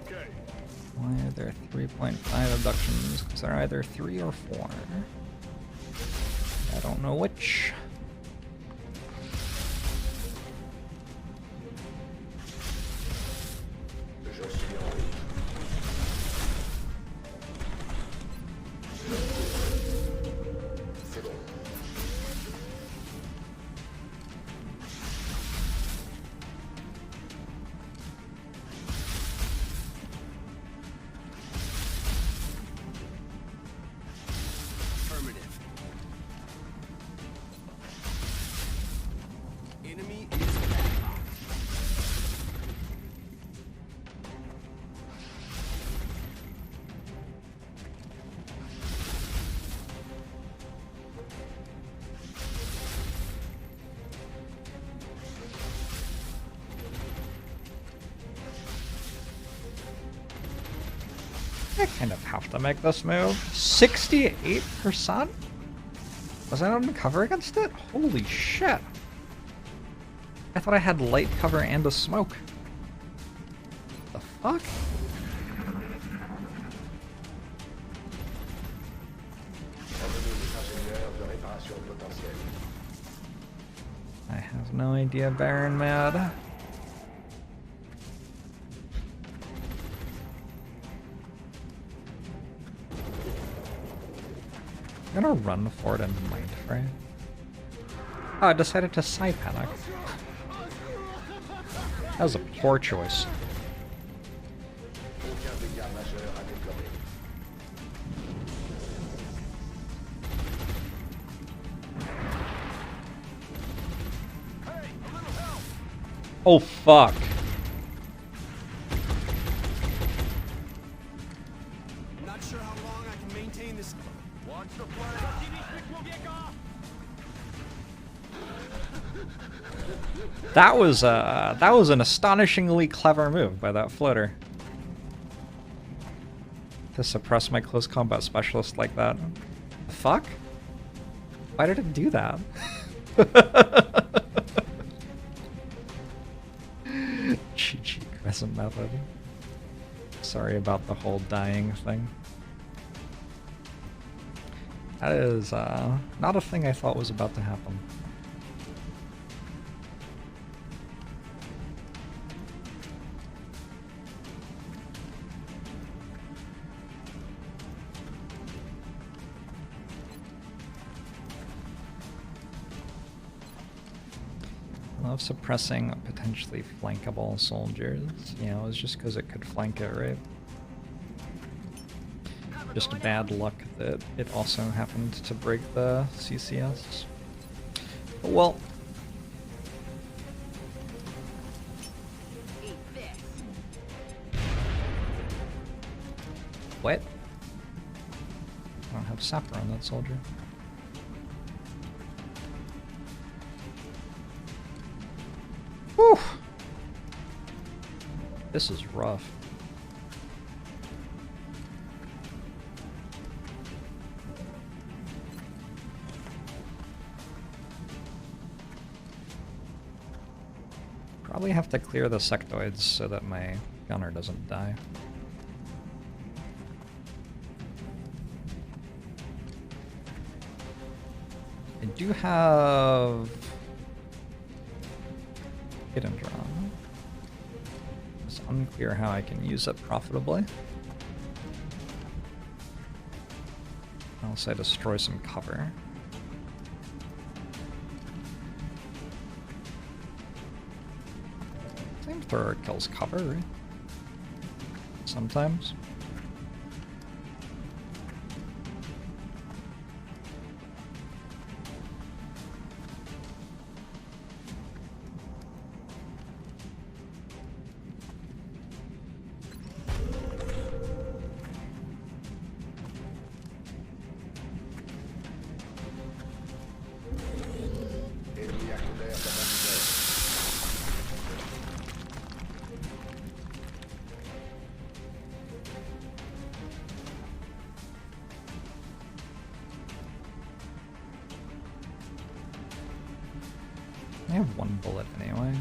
Speaker 6: Okay.
Speaker 1: Why are there 3.5 abductions? Because they're either 3 or 4. I don't know which.
Speaker 6: Je suis en route. C'est bon.
Speaker 2: Affirmative. Enemy is back.
Speaker 1: I kind of have to make this move. 68%? Was I on cover against it? Holy shit. I thought I had light cover and a smoke. The fuck? I have no idea, Baron Mad. I'm gonna run forward and mind fray. Oh, I decided to side panic. That was a poor choice.
Speaker 6: Aucun dégât majeur à déplorer.
Speaker 1: Oh fuck.
Speaker 2: Not sure how long I can maintain this.
Speaker 6: Watch the flag.
Speaker 1: That was an astonishingly clever move by that floater. To suppress my close combat specialist like that. Fuck? Why did it do that? GG Crescent method. Sorry about the whole dying thing. That is not a thing I thought was about to happen. I love suppressing potentially flankable soldiers. You know, it's just because it could flank it, right? Just bad luck that it also happened to break the CCS. But well.
Speaker 3: Eat this.
Speaker 1: What? I don't have sapper on that soldier. Whew. This is rough. Probably have to clear the sectoids so that my gunner doesn't die. I do have Hidden drum. It's unclear how I can use it profitably. Unless I destroy some cover. Flamethrower kills cover, right? Sometimes. I have one bullet anyway.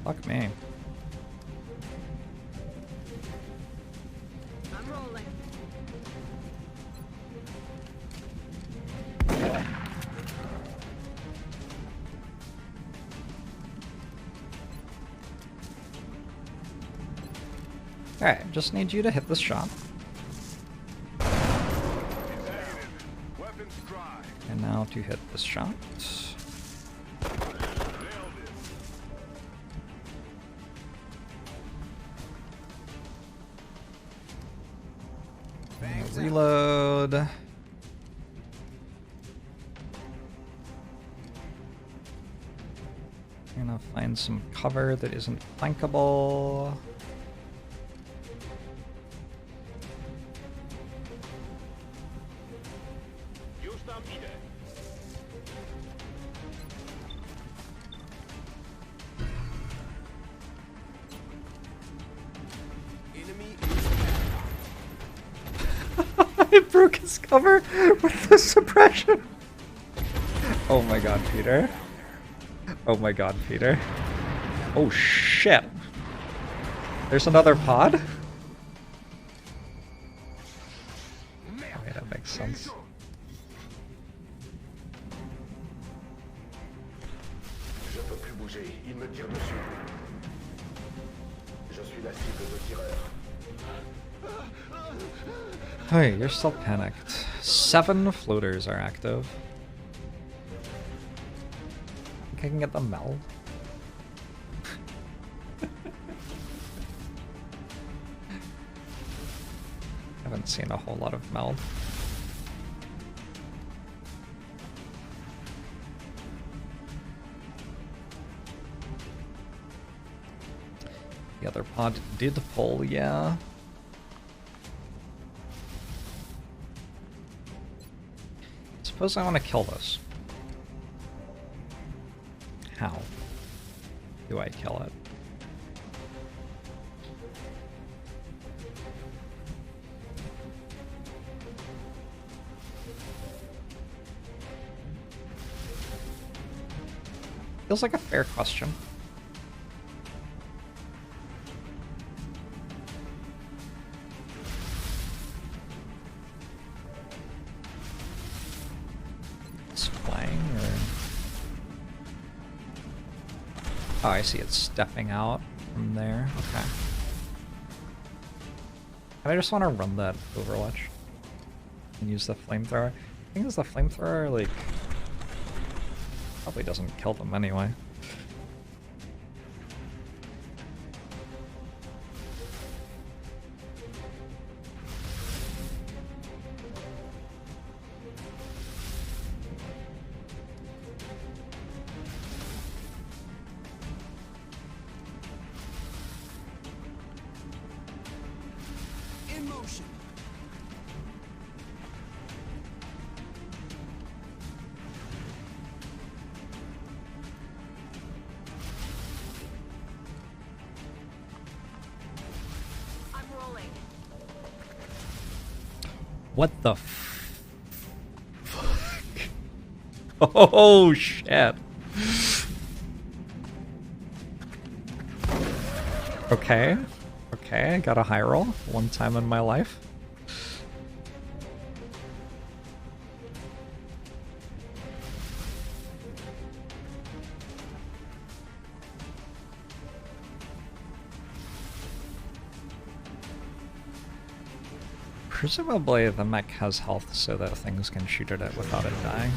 Speaker 1: Fuck me.
Speaker 3: I'm rolling.
Speaker 1: Alright, just need you to hit this shot.
Speaker 6: Weapons dry.
Speaker 1: And now to hit this shot.
Speaker 6: Nailed it.
Speaker 1: Reload. Gonna find some cover that isn't flankable.
Speaker 6: Już tam idę.
Speaker 2: Enemy
Speaker 1: I broke his cover with the suppression. Oh my god, Peter. Oh my god, Peter. Oh shit. There's another pod? Okay, that makes sense.
Speaker 6: Je peux plus bouger. Il me tire dessus. Je suis la cible de tireur.
Speaker 1: Hey, you're still panicked. 7 floaters are active. Think I can get the meld? Haven't seen a whole lot of meld. The other pod did pull, yeah. Suppose I want to kill this. How do I kill it? Feels like a fair question. It's flying or... Oh, I see it's stepping out from there. Okay. And I just want to run that Overwatch and use the flamethrower. I think it's the flamethrower, like, probably doesn't kill them anyway.
Speaker 2: in motion.
Speaker 3: I'm rolling.
Speaker 1: What the fuck? Oh shit. Okay. Okay, I got a high roll one time in my life. Presumably the mech has health so that things can shoot at it without it dying.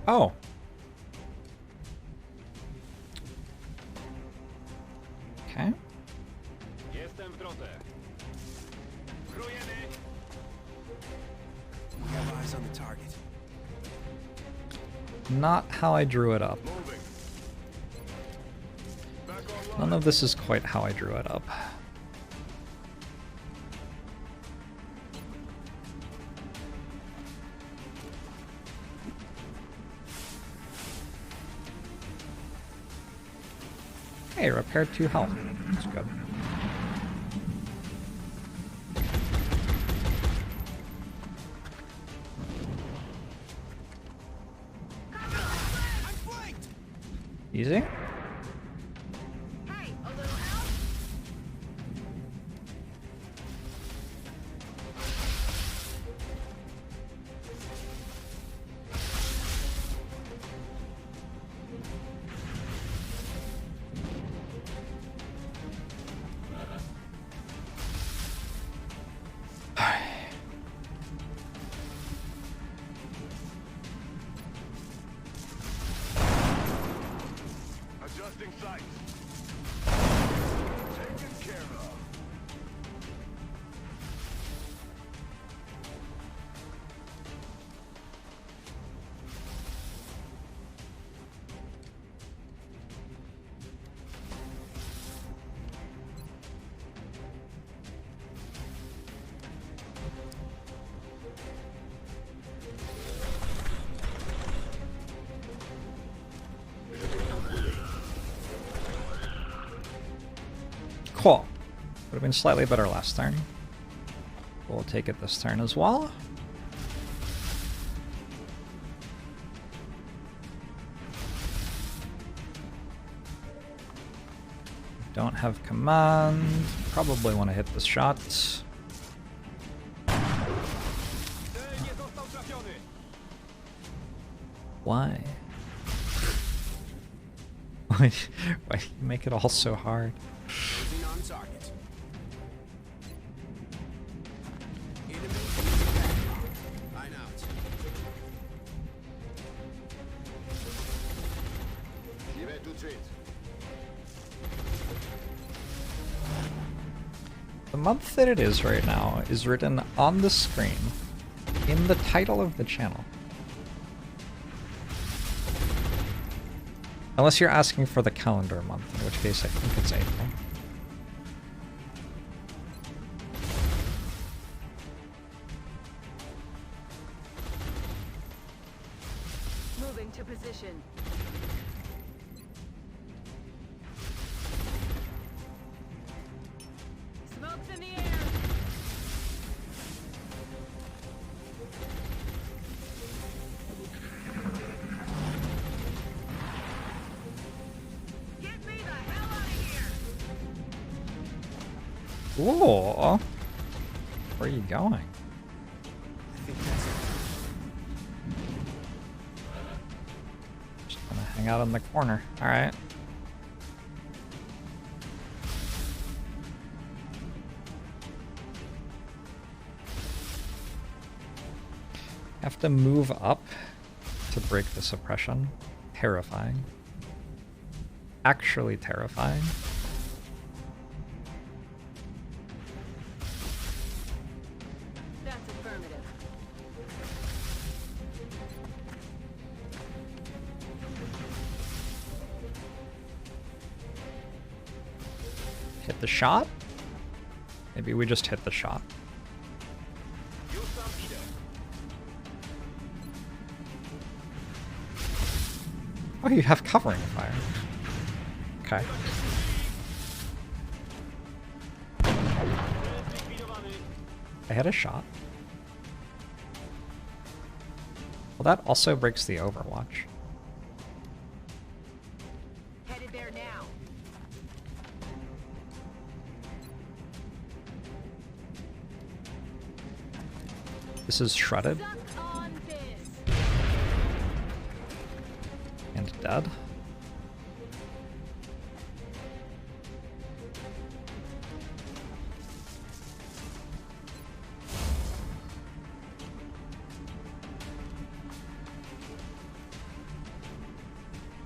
Speaker 1: Oh. Okay.
Speaker 6: Jestem w drodze.
Speaker 2: We have eyes on the target.
Speaker 1: Not how I drew it up.
Speaker 6: Moving. Back online.
Speaker 1: None of this is quite how I drew it up. Hey, repaired 2 health. That's good.
Speaker 2: I'm flanked!
Speaker 1: Easy.
Speaker 3: Hey, a little help?
Speaker 6: Adjusting sights. Taken care of.
Speaker 1: Cool. Would have been slightly better last turn. We'll take it this turn as well. Don't have command. Probably want to hit the shot. Why? Why do you make it all so hard?
Speaker 2: Closing on target. Enemy line out.
Speaker 6: J'y vais tout de suite.
Speaker 1: The month that it is right now is written on the screen in the title of the channel. Unless you're asking for the calendar month, in which case I think it's April.
Speaker 3: Moving to position. Smoke's in the air. Get me the hell out of here.
Speaker 1: Ooh. Where are you going?
Speaker 2: I think that's it.
Speaker 1: Just gonna hang out in the corner. Alright. Have to move up to break the suppression. Terrifying. Actually terrifying.
Speaker 3: That's affirmative.
Speaker 1: Hit the shot? Maybe we just hit the shot.
Speaker 6: Już tam idę.
Speaker 1: Oh, you have covering fire. Okay. I had a shot. Well, that also breaks the Overwatch.
Speaker 3: Headed there now.
Speaker 1: This is shredded
Speaker 3: Suck on this.
Speaker 1: and dead.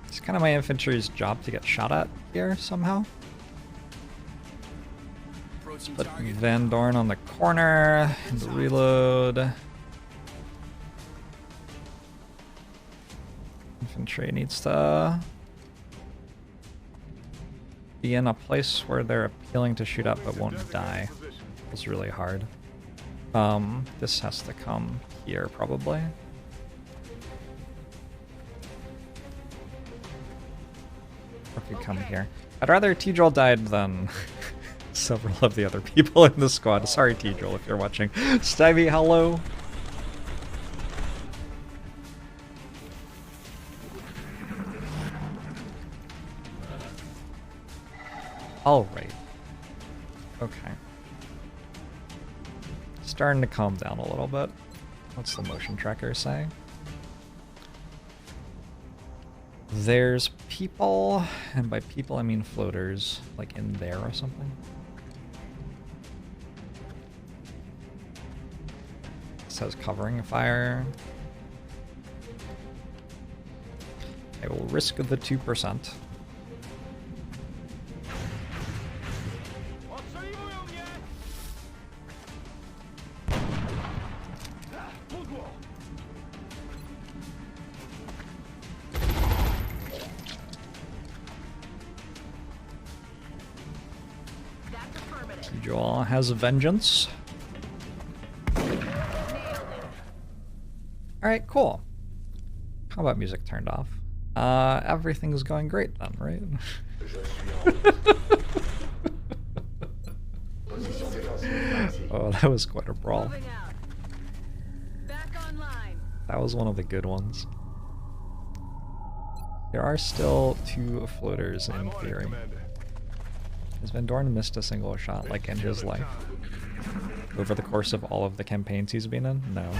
Speaker 1: It's kind of my infantry's job to get shot at here somehow.
Speaker 2: Approaching
Speaker 1: Put
Speaker 2: target.
Speaker 1: Van Dorn on the corner and reload. Infantry needs to be in a place where they're appealing to shoot up but won't die. It's really hard. This has to come here probably. Or could come here. I'd rather T-Joel died than several of the other people in the squad. Sorry, T-Joel, if you're watching. Stevie, hello. Alright. Okay. Starting to calm down a little bit. What's the motion tracker say? There's people, and by people I mean floaters, like in there or something. It says covering fire. I will risk the 2%. T-Joel has a vengeance. Alright, cool. Combat music turned off. Everything's going great then, right? Oh, that was quite a brawl.
Speaker 3: Moving out. Back online.
Speaker 1: That was one of the good ones. There are still 2 floaters in theory. Has Van Dorn missed a single shot, like, in his life? Over the course of all of the campaigns he's been in? No.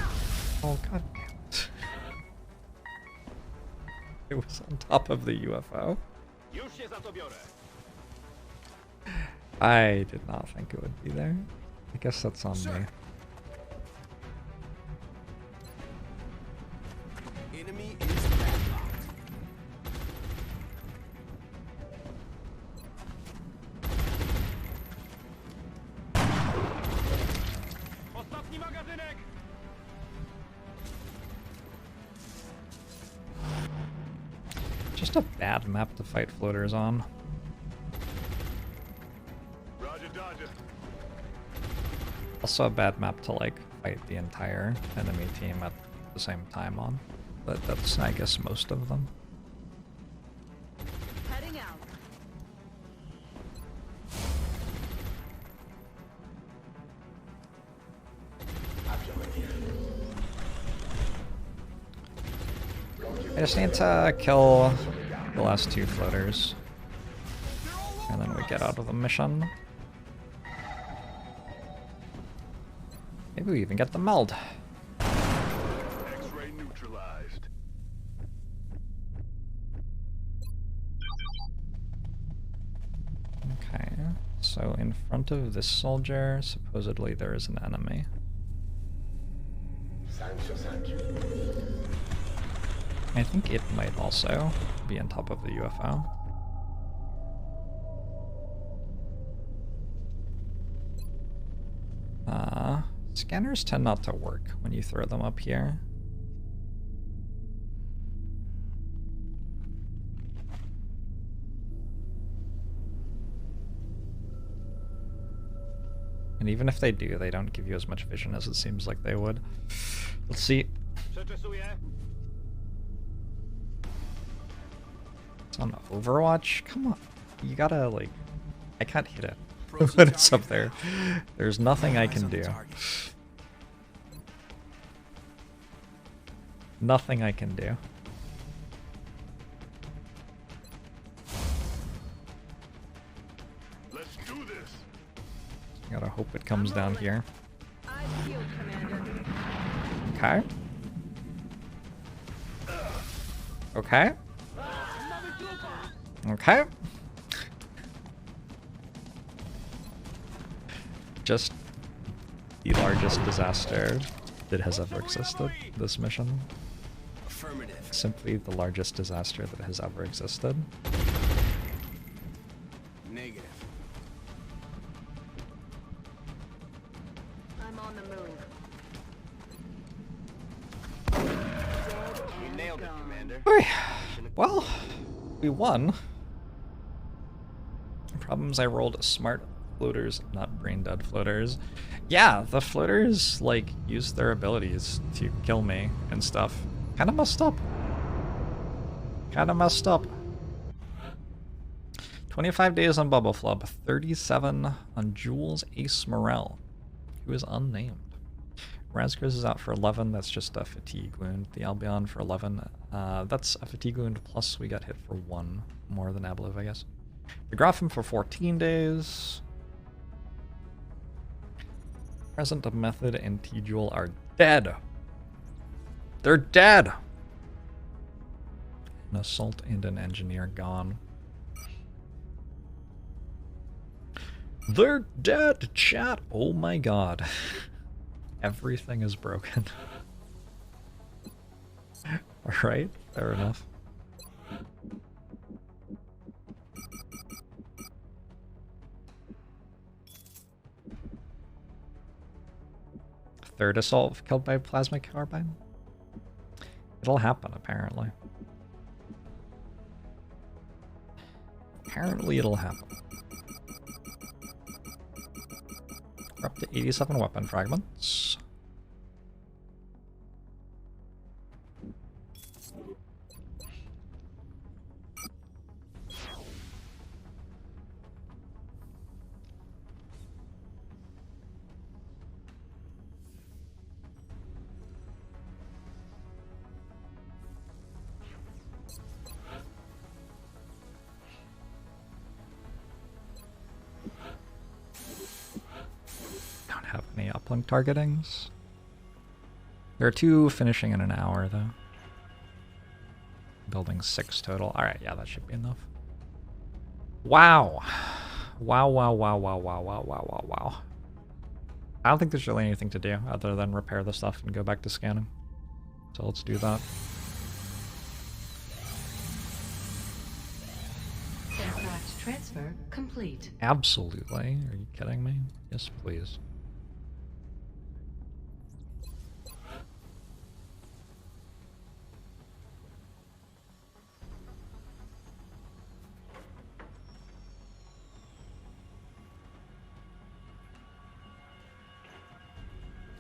Speaker 1: Oh, god damn it. It was on top of the UFO. I did not think it would be there. I guess that's on me.
Speaker 2: Enemy is padlocked.
Speaker 1: Just a bad map to fight floaters on.
Speaker 6: Roger, Dodger.
Speaker 1: Also a bad map to, like, fight the entire enemy team at the same time on. But that's, I guess, most of them.
Speaker 3: Heading out.
Speaker 1: I just need to kill the last 2 floaters. And then we get out of the mission. Maybe we even get the meld.
Speaker 6: X-ray neutralized.
Speaker 1: Okay, so in front of this soldier, supposedly there is an enemy. I think it might also be on top of the UFO. Scanners tend not to work when you throw them up here. And even if they do, they don't give you as much vision as it seems like they would. Let's see. It's on Overwatch? Come on. You gotta, like... I can't hit it when it's up there. There's nothing I can do. Nothing I can do.
Speaker 6: Let's do this.
Speaker 1: Gotta hope it comes down here.
Speaker 3: Eyes peeled, Commander.
Speaker 1: Okay. Okay. Okay. Just the largest disaster that has ever existed, this mission.
Speaker 2: Affirmative.
Speaker 1: Simply the largest disaster that has ever existed.
Speaker 2: Negative.
Speaker 3: I'm on the move.
Speaker 4: You nailed it, Commander.
Speaker 1: Oy. Well, we won. The problem is I rolled smart floaters, not brain dead floaters. Yeah, the floaters, like, use their abilities to kill me and stuff. Kinda messed up. Kinda messed up. 25 days on Bubble Flub, 37 on Jules Ace Morel, who is unnamed. Razgriz is out for 11, that's just a fatigue wound. The Albion for 11, that's a fatigue wound plus we got hit for 1 more than Ablev, I guess. The Graphim for 14 days. Present Method and T-Jewel are dead. They're dead! An Assault and an Engineer gone. They're dead, chat! Oh my god. Everything is broken. Alright, fair enough. Third assault killed by plasma carbine? It'll happen, apparently. Apparently it'll happen. We're up to 87 weapon fragments. Have any uplink targetings? There are 2 finishing in an hour, though. Building 6 total. Alright, yeah, that should be enough. Wow. Wow, wow, wow, wow, wow, wow, wow, wow, wow. I don't think there's really anything to do other than repair the stuff and go back to scanning. So let's do that.
Speaker 8: Aircraft transfer complete.
Speaker 1: Absolutely. Are you kidding me? Yes, please.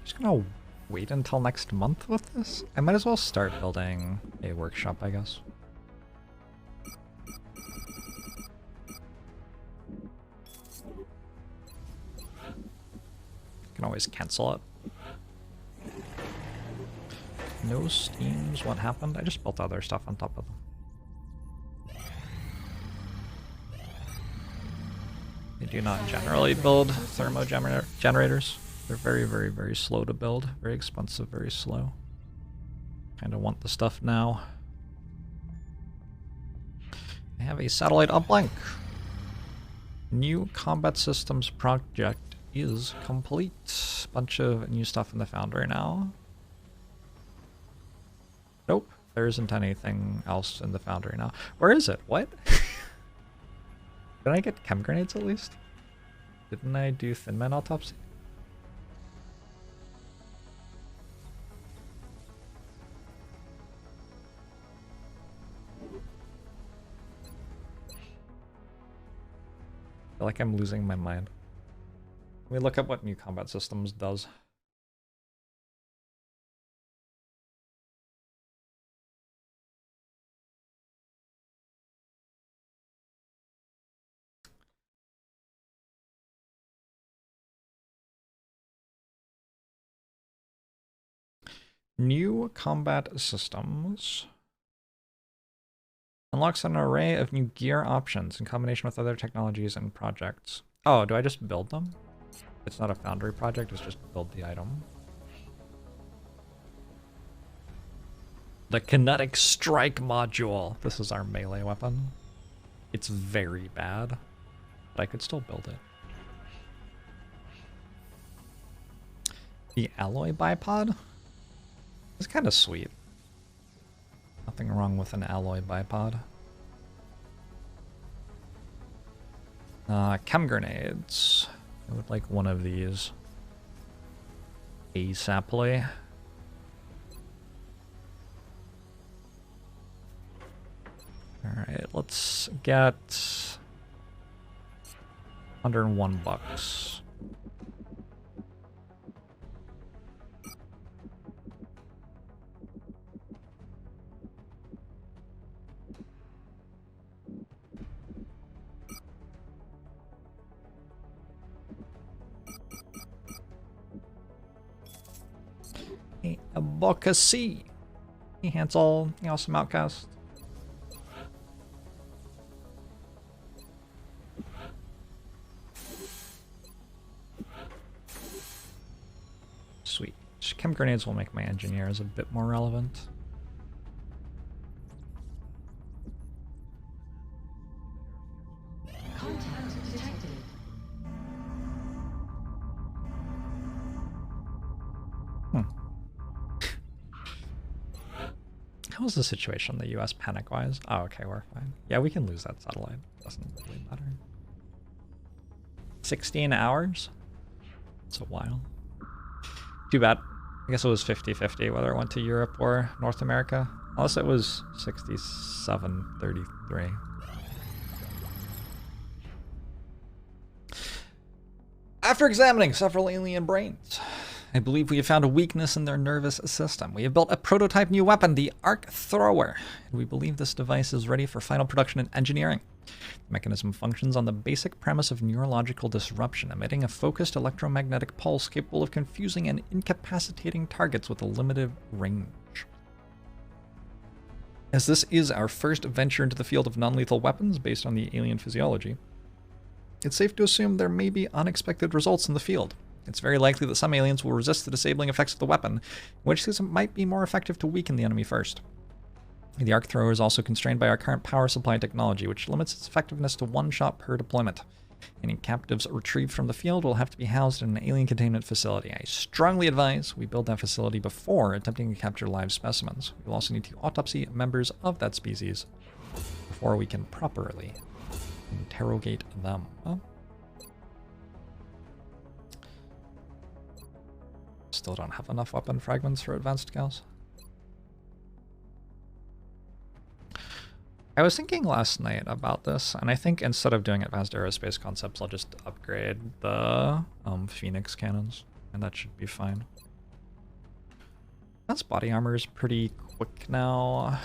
Speaker 1: Just gonna wait until next month with this? I might as well start building a workshop, I guess. Can always cancel it. No steams, what happened? I just built other stuff on top of them. They do not generally build thermo generators. They're very, very, very slow to build. Very expensive, very slow. Kind of want the stuff now. I have a satellite uplink. New combat systems project is complete. Bunch of new stuff in the Foundry now. Nope, there isn't anything else in the Foundry now. Where is it? What? Did I get chem grenades at least? Didn't I do Thin Man Autopsy? I feel like I'm losing my mind. Let me look up what new combat systems does. New combat systems. Unlocks an array of new gear options in combination with other technologies and projects. Oh, do I just build them? It's not a foundry project, it's just build the item. The kinetic strike module. This is our melee weapon. It's very bad, but I could still build it. The alloy bipod is kind of sweet. Nothing wrong with an alloy bipod. Chem grenades. I would like one of these. ASAPly. Alright, let's get $101. Hey, Advocacy. Hey, Hansel, you awesome outcast. Sweet. Chem grenades will make my engineers a bit more relevant.
Speaker 8: Contact detected.
Speaker 1: How is the situation in the US panic-wise? Oh, okay, we're fine. Yeah, we can lose that satellite. Doesn't really matter. 16 hours? It's a while. Too bad. I guess it was 50-50 whether it went to Europe or North America. Unless it was 67-33. After examining several alien brains, I believe we have found a weakness in their nervous system. We have built a prototype new weapon, the Arc Thrower, and we believe this device is ready for final production and engineering. The mechanism functions on the basic premise of neurological disruption, emitting a focused electromagnetic pulse capable of confusing and incapacitating targets with a limited range. As this is our first venture into the field of non-lethal weapons based on the alien physiology, it's safe to assume there may be unexpected results in the field. It's very likely that some aliens will resist the disabling effects of the weapon, in which case it might be more effective to weaken the enemy first. The arc thrower is also constrained by our current power supply technology, which limits its effectiveness to one shot per deployment. Any captives retrieved from the field will have to be housed in an alien containment facility. I strongly advise we build that facility before attempting to capture live specimens. We'll also need to autopsy members of that species before we can properly interrogate them. Well, still don't have enough weapon fragments for advanced gals. I was thinking last night about this, and I think instead of doing advanced aerospace concepts, I'll just upgrade the Phoenix cannons, and that should be fine. Advanced body armor is pretty quick now.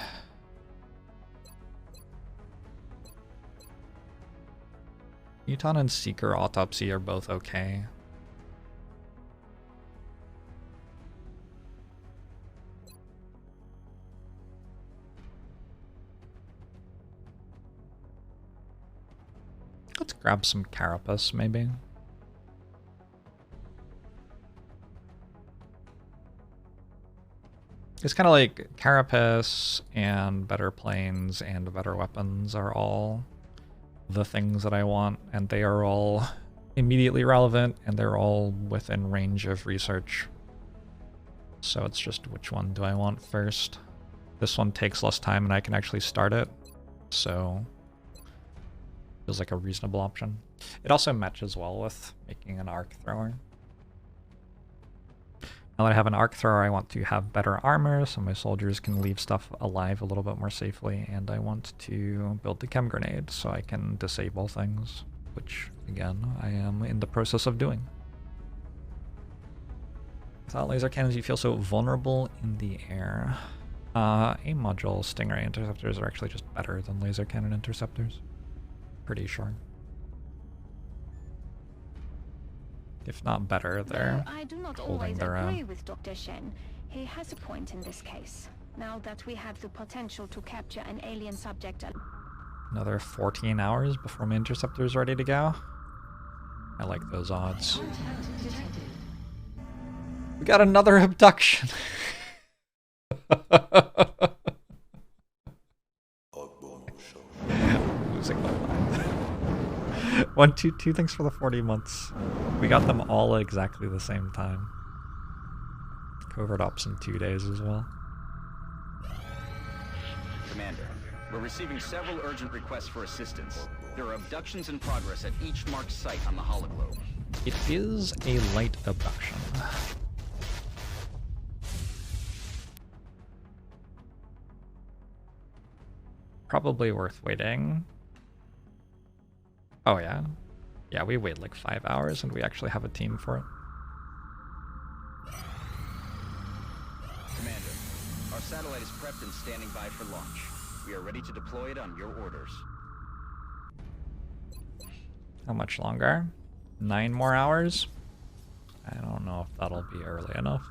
Speaker 1: Newton and Seeker Autopsy are both okay. Let's grab some Carapace, maybe. It's kind of like Carapace and better planes and better weapons are all the things that I want, and they are all immediately relevant, and they're all within range of research. So it's just which one do I want first? This one takes less time and I can actually start it, so feels like a reasonable option. It also matches well with making an arc thrower. Now that I have an arc thrower, I want to have better armor so my soldiers can leave stuff alive a little bit more safely, and I want to build the chem grenade so I can disable things, which again I am in the process of doing. Without laser cannons you feel so vulnerable in the air. AIM module Stingray interceptors are actually just better than laser cannon interceptors. Pretty sure. If not better, they're
Speaker 7: Though I do not
Speaker 1: holding
Speaker 7: always
Speaker 1: their
Speaker 7: agree
Speaker 1: own.
Speaker 7: with Dr. Shen. He has a point in this case. Now that we have the potential to capture an alien subject.
Speaker 1: Another 14 hours before my interceptor is ready to go. I like those odds.
Speaker 8: Contact detected.
Speaker 1: We got another abduction. Losing my mind. 122, thanks for the 40 months. We got them all at exactly the same time. Covert ops in 2 days as well.
Speaker 4: Commander, we're receiving several urgent requests for assistance. There are abductions in progress at each marked site on the hologlobe.
Speaker 1: It is a light abduction. Probably worth waiting. Oh yeah. Yeah, we wait like 5 hours and we actually have a team for it.
Speaker 4: Commander, our satellite is prepped and standing by for launch. We are ready to deploy it on your orders.
Speaker 1: How much longer? 9 more hours? I don't know if that'll be early enough.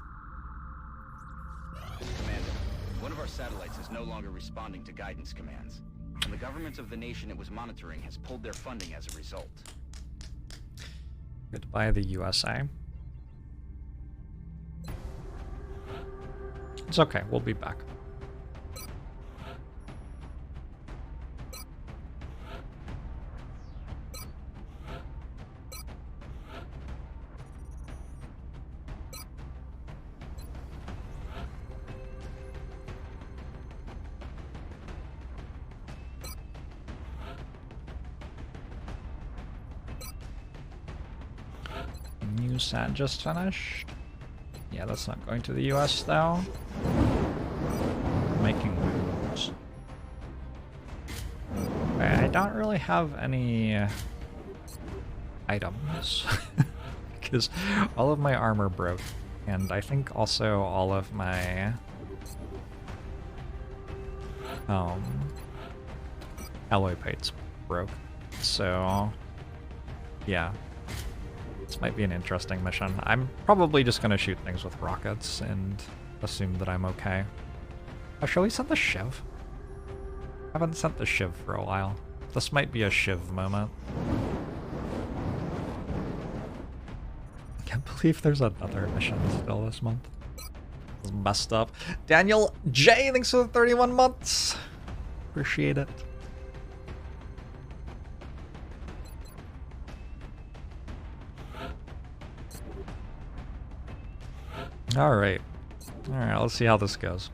Speaker 4: Commander, one of our satellites is no longer responding to guidance commands, and the government of the nation it was monitoring has pulled their funding as a result.
Speaker 1: Goodbye, the USA. It's okay, we'll be back. New sat just finished. Yeah, that's not going to the US though. Making moves. I don't really have any items because all of my armor broke, and I think also all of my alloy plates broke. So yeah. This might be an interesting mission. I'm probably just gonna shoot things with rockets and assume that I'm okay. Oh, shall we send the Shiv? I haven't sent the Shiv for a while. This might be a Shiv moment. I can't believe there's another mission still this month. It's messed up. Daniel J, thanks for the 31 months. Appreciate it. Alright. Alright, let's see how this goes.